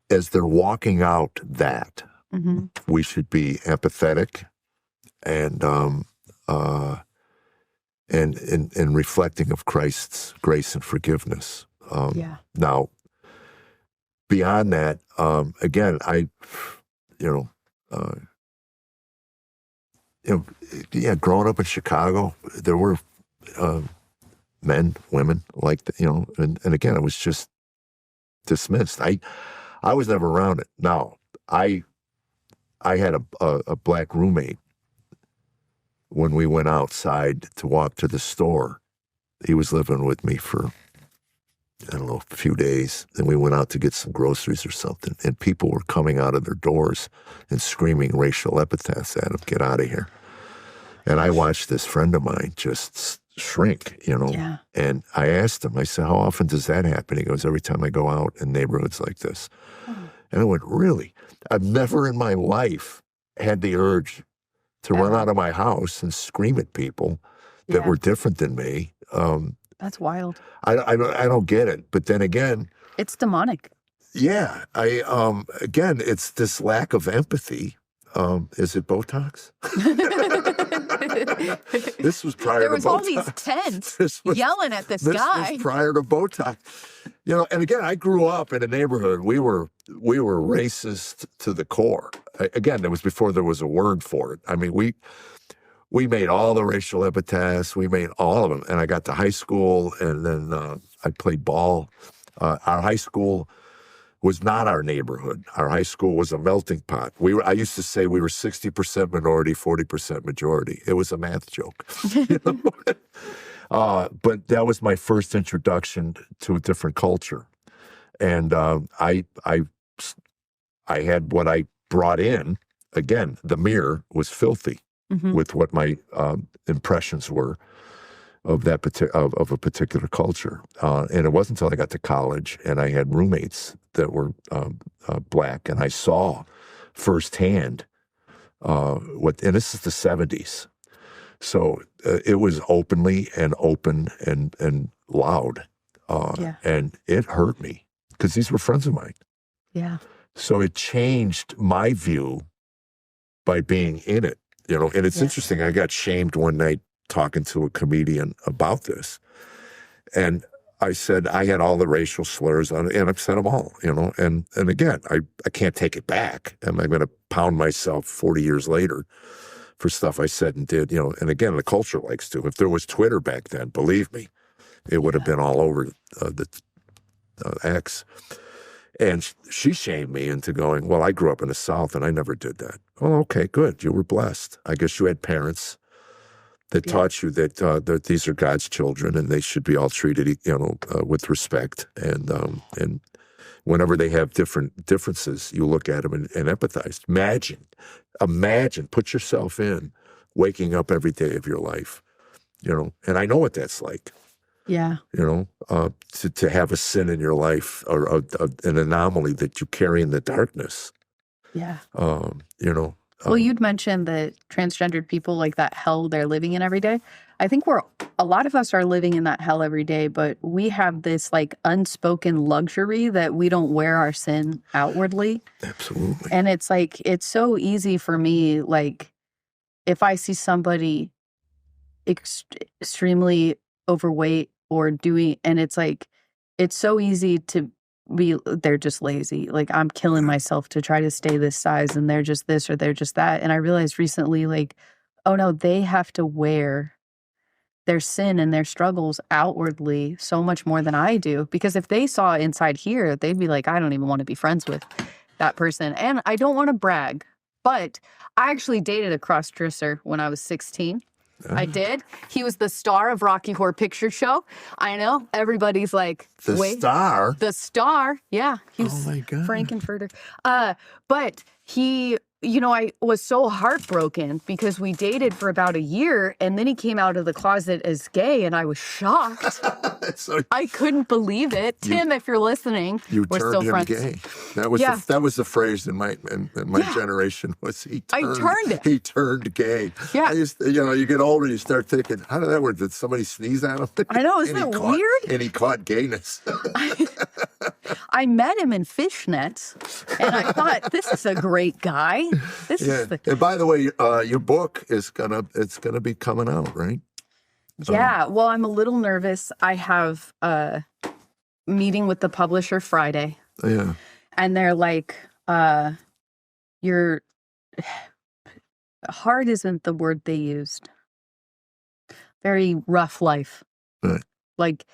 as they're walking out that, we should be empathetic and reflecting of Christ's grace and forgiveness. Now, beyond that, again, growing up in Chicago, there were men, women like that, and again, it was just dismissed. I was never around it. Now, I had a black roommate when we went outside to walk to the store. He was living with me for, I don't know, a few days. Then we went out to get some groceries or something, and people were coming out of their doors and screaming racial epithets at him, "Get out of here." And I watched this friend of mine just shrink, And I asked him, I said, "How often does that happen?" He goes, "Every time I go out in neighborhoods like this." And I went, "Really? I've never in my life had the urge to run out of my house and scream at people that were different than me." That's wild. I don't get it. But then again, it's demonic. Yeah. Again, it's this lack of empathy. Is it Botox? This was prior to Botox. There was all these tents yelling at this guy. This was prior to Botox. And again, I grew up in a neighborhood. We were racist to the core. Again, that was before there was a word for it. I mean, we made all the racial epithets. We made all of them. And I got to high school, and then I played ball. Our high school was not our neighborhood. Our high school was a melting pot. I used to say we were 60% minority, 40% majority. It was a math joke. But that was my first introduction to a different culture. And I had what I brought in. Again, the mirror was filthy with what my impressions were of that of a particular culture. And it wasn't until I got to college and I had roommates that were black, and I saw firsthand and this is the 70s. So it was openly and open and loud. And it hurt me because these were friends of mine. Yeah. So it changed my view by being in it, and it's interesting. I got shamed one night talking to a comedian about this. And I said I had all the racial slurs on it, and I've said them all, and again, I can't take it back. Am I going to pound myself 40 years later for stuff I said and did, and again, the culture likes to. If there was Twitter back then, believe me, it would have been all over the X. And she shamed me into going, well, I grew up in the South and I never did that. Well, okay, good. You were blessed. I guess you had parents that taught you that these are God's children and they should be all treated, with respect. And whenever they have differences, you look at them and empathize. Imagine, put yourself in waking up every day of your life, and I know what that's like. Yeah. To have a sin in your life or an anomaly that you carry in the darkness. Yeah. Well, you'd mentioned that transgendered people, like that hell they're living in every day. I think a lot of us are living in that hell every day, but we have this like unspoken luxury that we don't wear our sin outwardly. Absolutely. And it's like, it's so easy for me, like if I see somebody extremely overweight or and it's like, it's so easy to they're just lazy. Like I'm killing myself to try to stay this size and they're just this or they're just that. And I realized recently, like, oh no, they have to wear their sin and their struggles outwardly so much more than I do. Because if they saw inside here, they'd be like, I don't even want to be friends with that person. And I don't want to brag, but I actually dated a cross-dresser when I was 16. I did. He was the star of Rocky Horror Picture Show. I know. Everybody's like, star? The star. Yeah. He was my God. Frankenfurter. But he, I was so heartbroken because we dated for about a year and then he came out of the closet as gay and I was shocked. I couldn't believe it. Tim, if you're listening, we're turned still him friends. gay. That was the phrase in my generation was he turned gay. Yeah. You get older, you start thinking, how did that work? Did somebody sneeze at him? I know, isn't it weird? And he caught gayness. I met him in fishnets, and I thought, this is a great guy. And by the way, your book is gonna be coming out, right? Yeah. Well, I'm a little nervous. I have a meeting with the publisher Friday. Yeah. And they're like, your hard isn't the word they used. Very rough life. Right. Like,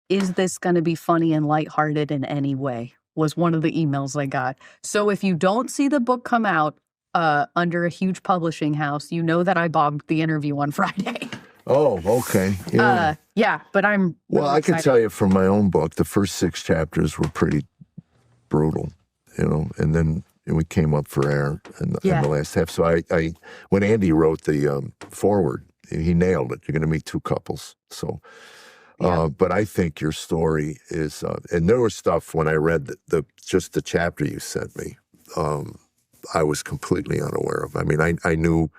is this going to be funny and lighthearted in any way? Was one of the emails I got. So if you don't see the book come out under a huge publishing house, you know that I bombed the interview on Friday. Oh, okay. Yeah. But I'm really I can tell you from my own book, the first 6 chapters were pretty brutal, and then we came up for air in the last half. So I when Andy wrote the foreword, he nailed it. You're going to meet 2 couples. So. But I think your story is, and there was stuff when I read just the chapter you sent me, I was completely unaware of. I mean, I knew,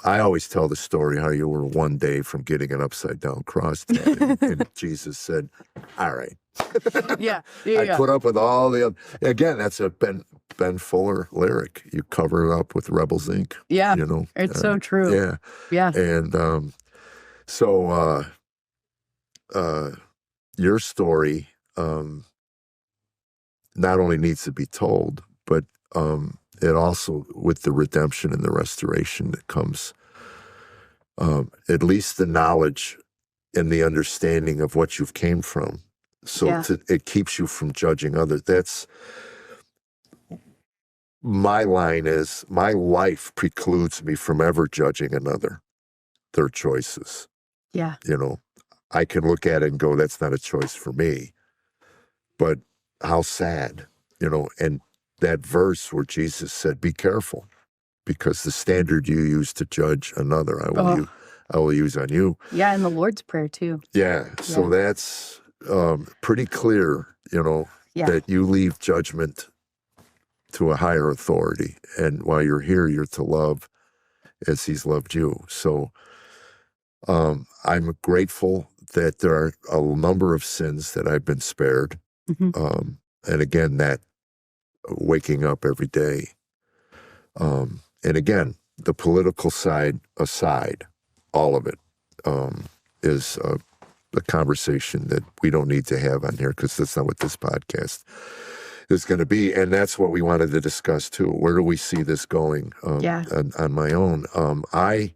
I always tell the story how you were one day from getting an upside down cross, and Jesus said, all right. I put up with all the other, again, that's a Ben Fuller lyric. You cover it up with Rebels Inc. Yeah, it's so true. Yeah. And so, your story not only needs to be told, but it also, with the redemption and the restoration that comes, at least the knowledge and the understanding of what you've came from. So it keeps you from judging others. That's my line is, my life precludes me from ever judging their choices. Yeah. I can look at it and go, that's not a choice for me. But how sad, and that verse where Jesus said, be careful, because the standard you use to judge another, I will use on you. Yeah, and the Lord's Prayer too. Yeah, so that's pretty clear, that you leave judgment to a higher authority. And while you're here, you're to love as he's loved you. So I'm grateful that there are a number of sins that I've been spared. Mm-hmm. And again, that waking up every day. And again, the political side aside, all of it is a conversation that we don't need to have on here, because that's not what this podcast is going to be. And that's what we wanted to discuss too. Where do we see this going on my own? I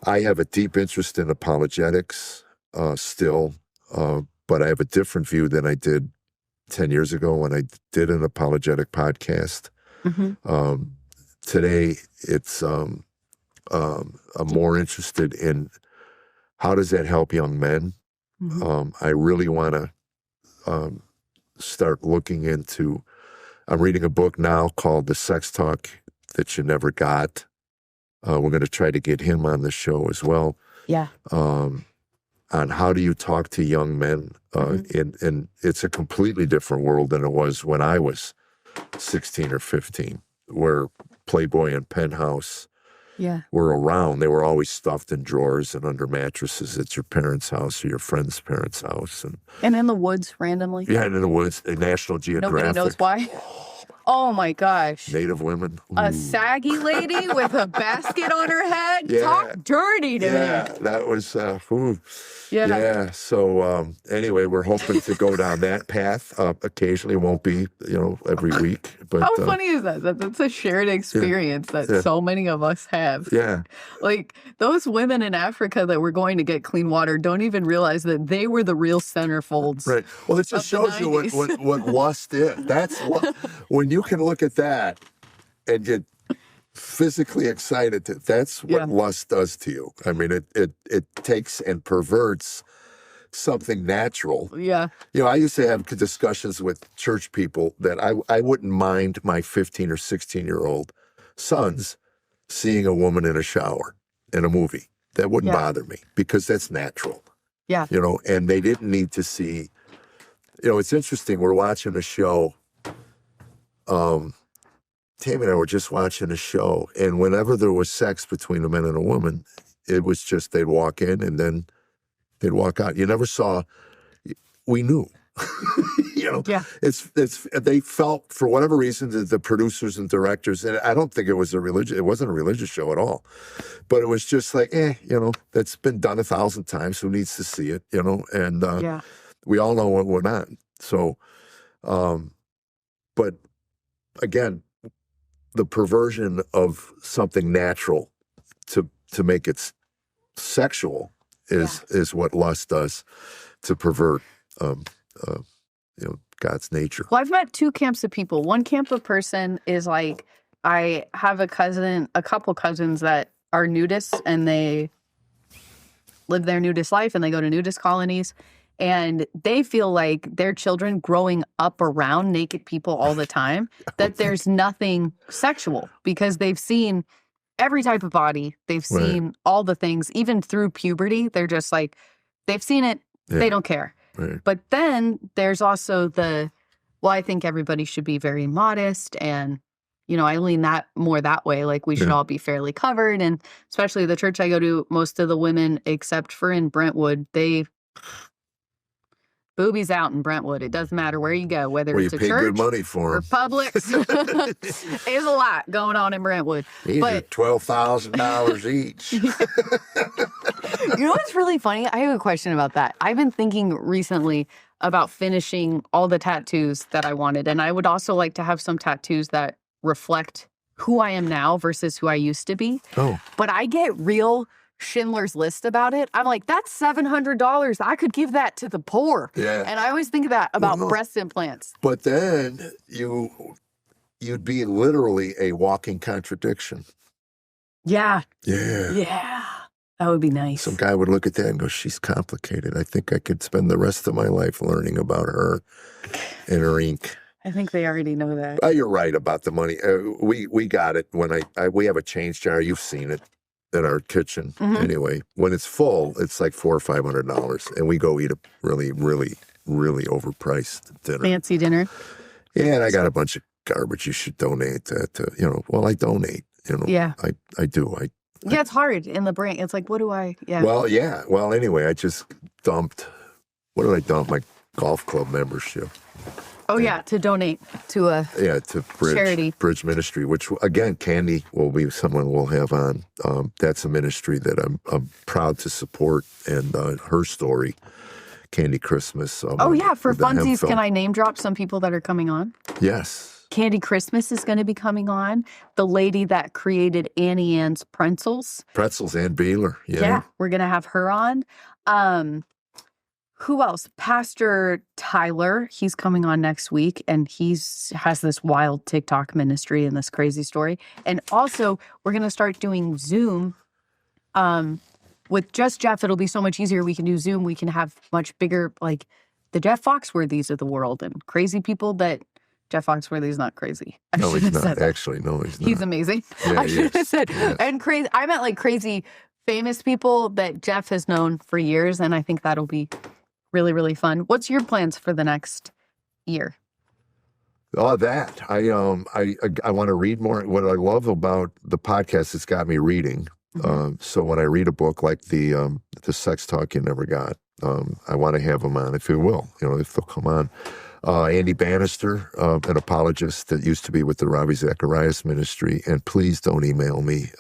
have a deep interest in apologetics still, but I have a different view than I did 10 years ago when I did an apologetic podcast. Mm-hmm. Today, it's I'm more interested in how does that help young men. Mm-hmm. I really want to start looking into. I'm reading a book now called "The Sex Talk That You Never Got." We're going to try to get him on the show as well. Yeah. On how do you talk to young men, and it's a completely different world than it was when I was 16 or 15, where Playboy and Penthouse were around. They were always stuffed in drawers and under mattresses at your parents' house or your friend's parents' house. And in the woods randomly. Yeah, and in the woods, National Geographic. Nobody knows why. Oh my gosh. Native women. Ooh. A saggy lady with a basket on her head. Yeah. Talk dirty to me. Yeah, that was, Yeah. Yeah, so anyway, we're hoping to go down that path. Occasionally, won't be, every week. But how funny is that? That's a shared experience that so many of us have. Yeah. Like those women in Africa that were going to get clean water don't even realize that they were the real centerfolds. Right. Well, it just shows you what lust is. That's what, when you can look at that and get physically excited, that's what lust does to you. I mean, it takes and perverts something natural. Yeah. I used to have discussions with church people that I wouldn't mind my 15 or 16-year-old sons seeing a woman in a shower in a movie. That wouldn't bother me because that's natural. Yeah. And they didn't need to see, it's interesting. We're watching a show. Tammy and I were just watching a show, and whenever there was sex between a man and a woman, it was just they'd walk in and then they'd walk out. You never saw. We knew, Yeah. It's they felt for whatever reason that the producers and directors, and I don't think it was it wasn't a religious show at all, but it was just like, that's been done 1,000 times. Who needs to see it, and we all know what went on. So, but again, the perversion of something natural to make it sexual is what lust does, to pervert God's nature. Well, I've met two camps of people. One camp of person is like, I have a couple cousins that are nudists, and they live their nudist life, and they go to nudist colonies, and they feel like their children growing up around naked people all the time, that there's nothing sexual because they've seen every type of body. They've seen all the things, even through puberty. They're just like, they've seen it. Yeah. They don't care. Right. But then there's also I think everybody should be very modest. And, I lean more that way. Like we should all be fairly covered. And especially the church I go to, most of the women, except for in Brentwood, boobies out in Brentwood. It doesn't matter where you go, whether it's a church good money for or Publix. There's a lot going on in Brentwood. These are $12,000 each. What's really funny? I have a question about that. I've been thinking recently about finishing all the tattoos that I wanted. And I would also like to have some tattoos that reflect who I am now versus who I used to be. Oh. But I get real Schindler's List about it. I'm like, that's $700. I could give that to the poor. Yeah. And I always think of that about breast implants. But then you'd be literally a walking contradiction. Yeah. Yeah. Yeah. That would be nice. Some guy would look at that and go, she's complicated. I think I could spend the rest of my life learning about her and her ink. I think they already know that. You're right about the money. We got it when we have a change jar. You've seen it in our kitchen. Mm-hmm. Anyway, when it's full, it's like $400 or $500, and we go eat a really, really, really overpriced dinner. Fancy dinner. Yeah, and I got a bunch of garbage. You should donate that to, I donate, Yeah. I do. It's hard in the brain. It's like, what do I, Well, anyway, I just dumped, what did I dump? My golf club membership. Oh, yeah, to donate to a charity. Bridge Ministry, which, again, Candy will be someone we'll have on. That's a ministry that I'm proud to support, and her story, Candy Christmas. For funsies, can I name drop some people that are coming on? Yes. Candy Christmas is going to be coming on. The lady that created Annie Ann's Pretzels. Pretzels, Ann Beeler. Yeah. Yeah, we're going to have her on. Who else? Pastor Tyler. He's coming on next week, and has this wild TikTok ministry and this crazy story. And also, we're going to start doing Zoom with just Jeff. It'll be so much easier. We can do Zoom. We can have much bigger, like the Jeff Foxworthys of the world and crazy people that Jeff Foxworthy's not crazy. No, he's not. Actually, no, he's not. He's amazing. Yeah, I should have said. Yes. And crazy. I meant like crazy famous people that Jeff has known for years, and I think that'll be really, really fun. What's your plans for the next year? Oh, that I want to read more. What I love about the podcast, it's got me reading. So when I read a book like the Sex Talk You Never Got, I want to have them on if you will. If they'll come on. Andy Bannister, an apologist that used to be with the Ravi Zacharias ministry, and please don't email me.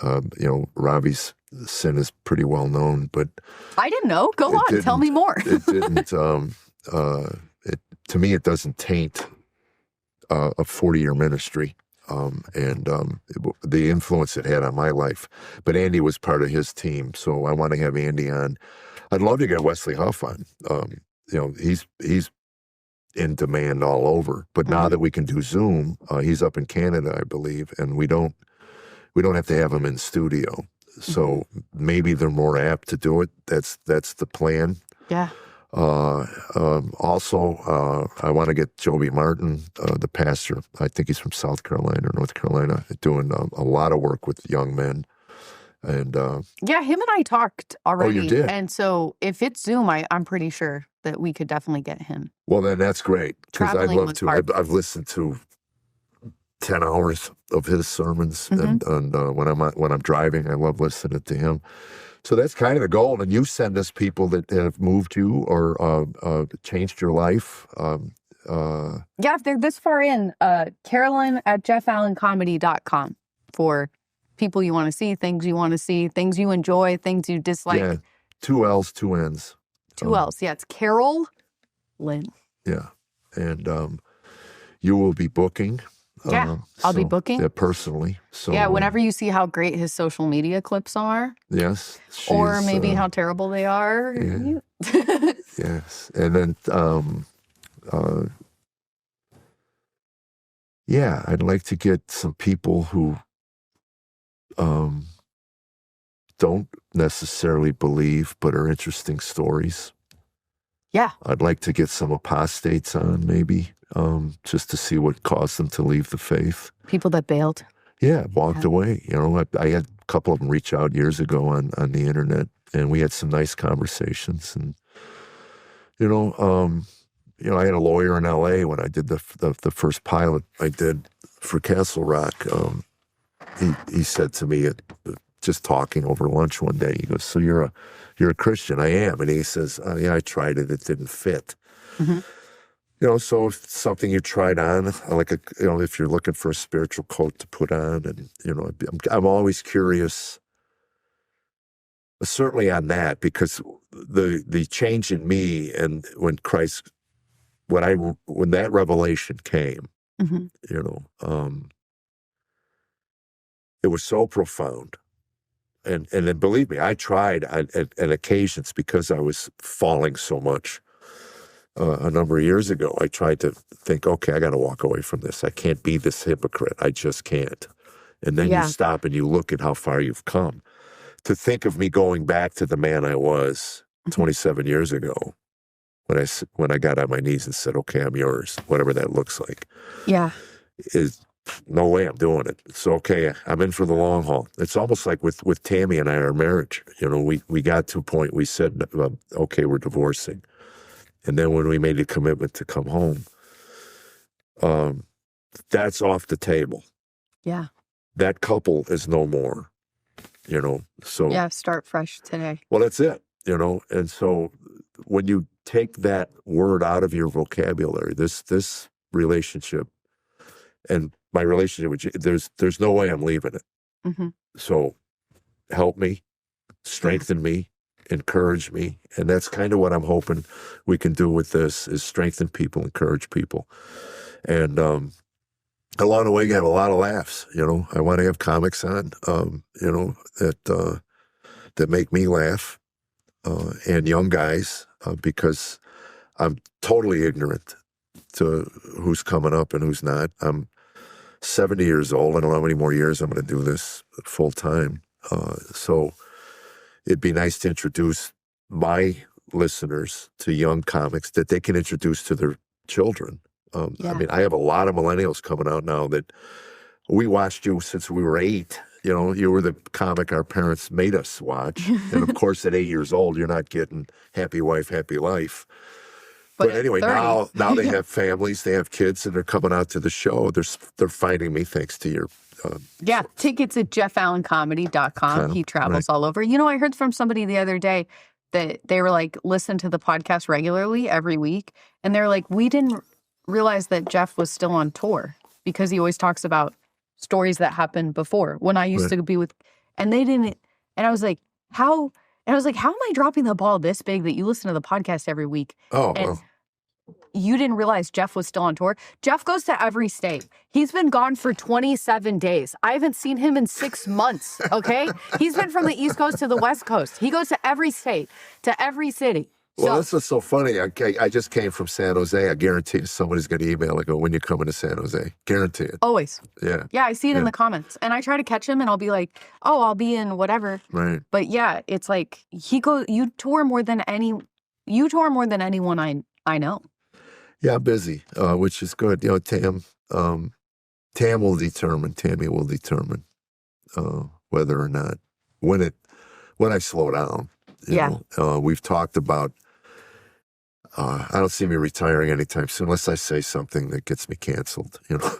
Ravi's sin is pretty well known, but I didn't know. Go on, tell me more. It didn't. To me, it doesn't taint a 40-year ministry and the influence it had on my life. But Andy was part of his team, so I want to have Andy on. I'd love to get Wesley Huff on. He's in demand all over. But now that we can do Zoom, he's up in Canada, I believe, and we don't have to have him in studio. So maybe they're more apt to do it. That's the plan. Yeah. Also, I want to get Joby Martin, the pastor. I think he's from South Carolina or North Carolina, doing a lot of work with young men. And yeah, him and I talked already. Oh, you did? And so if it's Zoom, I'm pretty sure that we could definitely get him. Well, then that's great because I'd love to. I've listened to 10 hours of his sermons, and when I'm driving, I love listening to him. So that's kind of the goal. And you send us people that have moved you or changed your life. Yeah, if they're this far in, Carollynn at JeffAllenComedy.com for people you want to see, things you want to see, things you enjoy, things you dislike. Yeah, 2 L's, 2 N's. 2 L's. Yeah, it's Carollynn. Yeah, and you will be booking. Yeah, I'll be booking. Yeah, personally. So yeah, whenever you see how great his social media clips are. Yes. Or maybe how terrible they are. Yeah. Yes. And then, I'd like to get some people who don't necessarily believe but are interesting stories. Yeah. I'd like to get some apostates on maybe. Just to see what caused them to leave the faith. People that bailed. Yeah, walked away. I had a couple of them reach out years ago on the internet, and we had some nice conversations. And I had a lawyer in L.A. when I did the first pilot I did for Castle Rock. He said to me, just talking over lunch one day, he goes, "So you're a Christian?" "I am." And he says, "Yeah, I tried it. It didn't fit." Mm-hmm. So if it's something you tried on, like if you're looking for a spiritual coat to put on, and I'm always curious, certainly on that, because the change in me and when that revelation came, it was so profound, and then believe me, I tried at occasions because I was falling so much. A number of years ago, I tried to think, okay, I got to walk away from this. I can't be this hypocrite. I just can't. And then you stop and you look at how far you've come. To think of me going back to the man I was 27 years ago, when I got on my knees and said, "Okay, I'm yours," whatever that looks like. Yeah, is no way I'm doing it. It's okay. I'm in for the long haul. It's almost like with Tammy and I, our marriage. We got to a point we said, okay, we're divorcing. And then when we made a commitment to come home, that's off the table. Yeah. That couple is no more, so. Yeah, start fresh today. Well, that's it, and so when you take that word out of your vocabulary, this relationship and my relationship with you, there's no way I'm leaving it. Mm-hmm. So help me, strengthen me, encourage me. And that's kind of what I'm hoping we can do with this, is strengthen people, encourage people. And along the way, you have a lot of laughs. I want to have comics on, that make me laugh, and young guys, because I'm totally ignorant to who's coming up and who's not. I'm 70 years old. I don't know how many more years I'm going to do this full time. So it'd be nice to introduce my listeners to young comics that they can introduce to their children. I mean, I have a lot of millennials coming out now that we watched you since we were 8. You know, you were the comic our parents made us watch. And of course, at 8 years old, you're not getting Happy Wife, Happy Life. But anyway, now they have families, they have kids, and they're coming out to the show. They're finding me thanks to your... tickets at jeffallencomedy.com. He travels all over. You know, I heard from somebody the other day that they were like, listen to the podcast regularly every week. And they're like, we didn't realize that Jeff was still on tour because he always talks about stories that happened before when I used to be with, and they didn't. And I was like, how? And I was like, how am I dropping the ball this big that you listen to the podcast every week? You didn't realize Jeff was still on tour? Jeff goes to every state. He's been gone for 27 days. I haven't seen him in 6 months, okay? He's been from the East Coast to the West Coast. He goes to every state, to every city. Well, that's what's so funny. I just came from San Jose. I guarantee somebody's going to email and go, when you coming to San Jose? Guarantee it. Always. Yeah. Yeah, I see it in the comments. And I try to catch him and I'll be like, oh, I'll be in whatever. Right. But yeah, it's like you tour more than anyone I know. Yeah, I'm busy, which is good. You know, Tammy will determine whether or not when I slow down. You know, we've talked about. I don't see me retiring anytime soon unless I say something that gets me canceled. You know.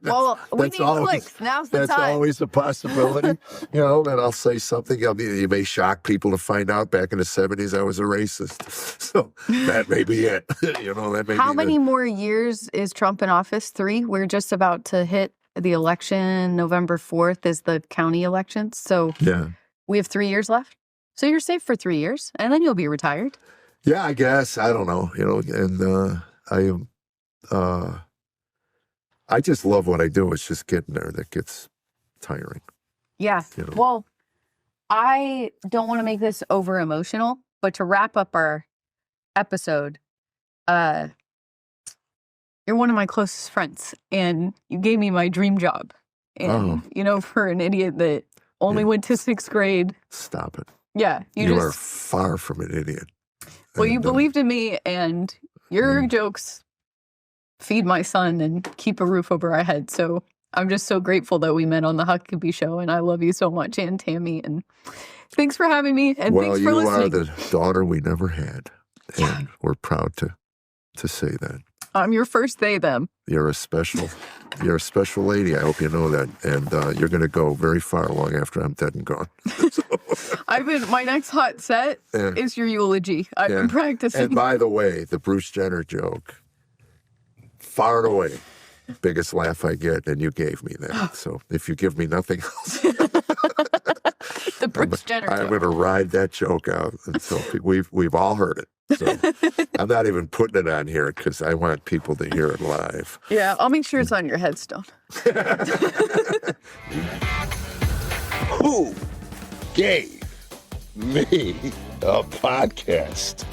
Well, we need clicks. Now's the time. That's always a possibility. You know, and I'll say something. You may shock people to find out. Back in the 70s, I was a racist. So that may be it. You know, that may. How many more years is Trump in office? 3. We're just about to hit the election. November 4th is the county elections. So we have 3 years left. So you're safe for 3 years, and then you'll be retired. Yeah, I guess. I don't know. You know, and I just love what I do. It's just getting there that gets tiring. Yeah. You know? Well, I don't want to make this over emotional, but to wrap up our episode, you're one of my closest friends, and you gave me my dream job. And, you know, for an idiot that only went to 6th grade. Stop it. Yeah. You are far from an idiot. Well, you believed in me, and your jokes feed my son and keep a roof over our head. So I'm just so grateful that we met on the Huckabee Show, and I love you so much, and Tammy, and thanks for having me, and thanks for listening. Well, you are the daughter we never had, and we're proud to say that. I'm your first they, them. You're a special lady. I hope you know that. And you're going to go very far long after I'm dead and gone. My next hot set is your eulogy. I've been practicing. And by the way, the Bruce Jenner joke, far and away, biggest laugh I get, and you gave me that. So if you give me nothing else. The Bruce Jenner joke. I'm going to ride that joke out until we've all heard it. So I'm not even putting it on here because I want people to hear it live. Yeah, I'll make sure it's on your headstone. Who gave me a podcast?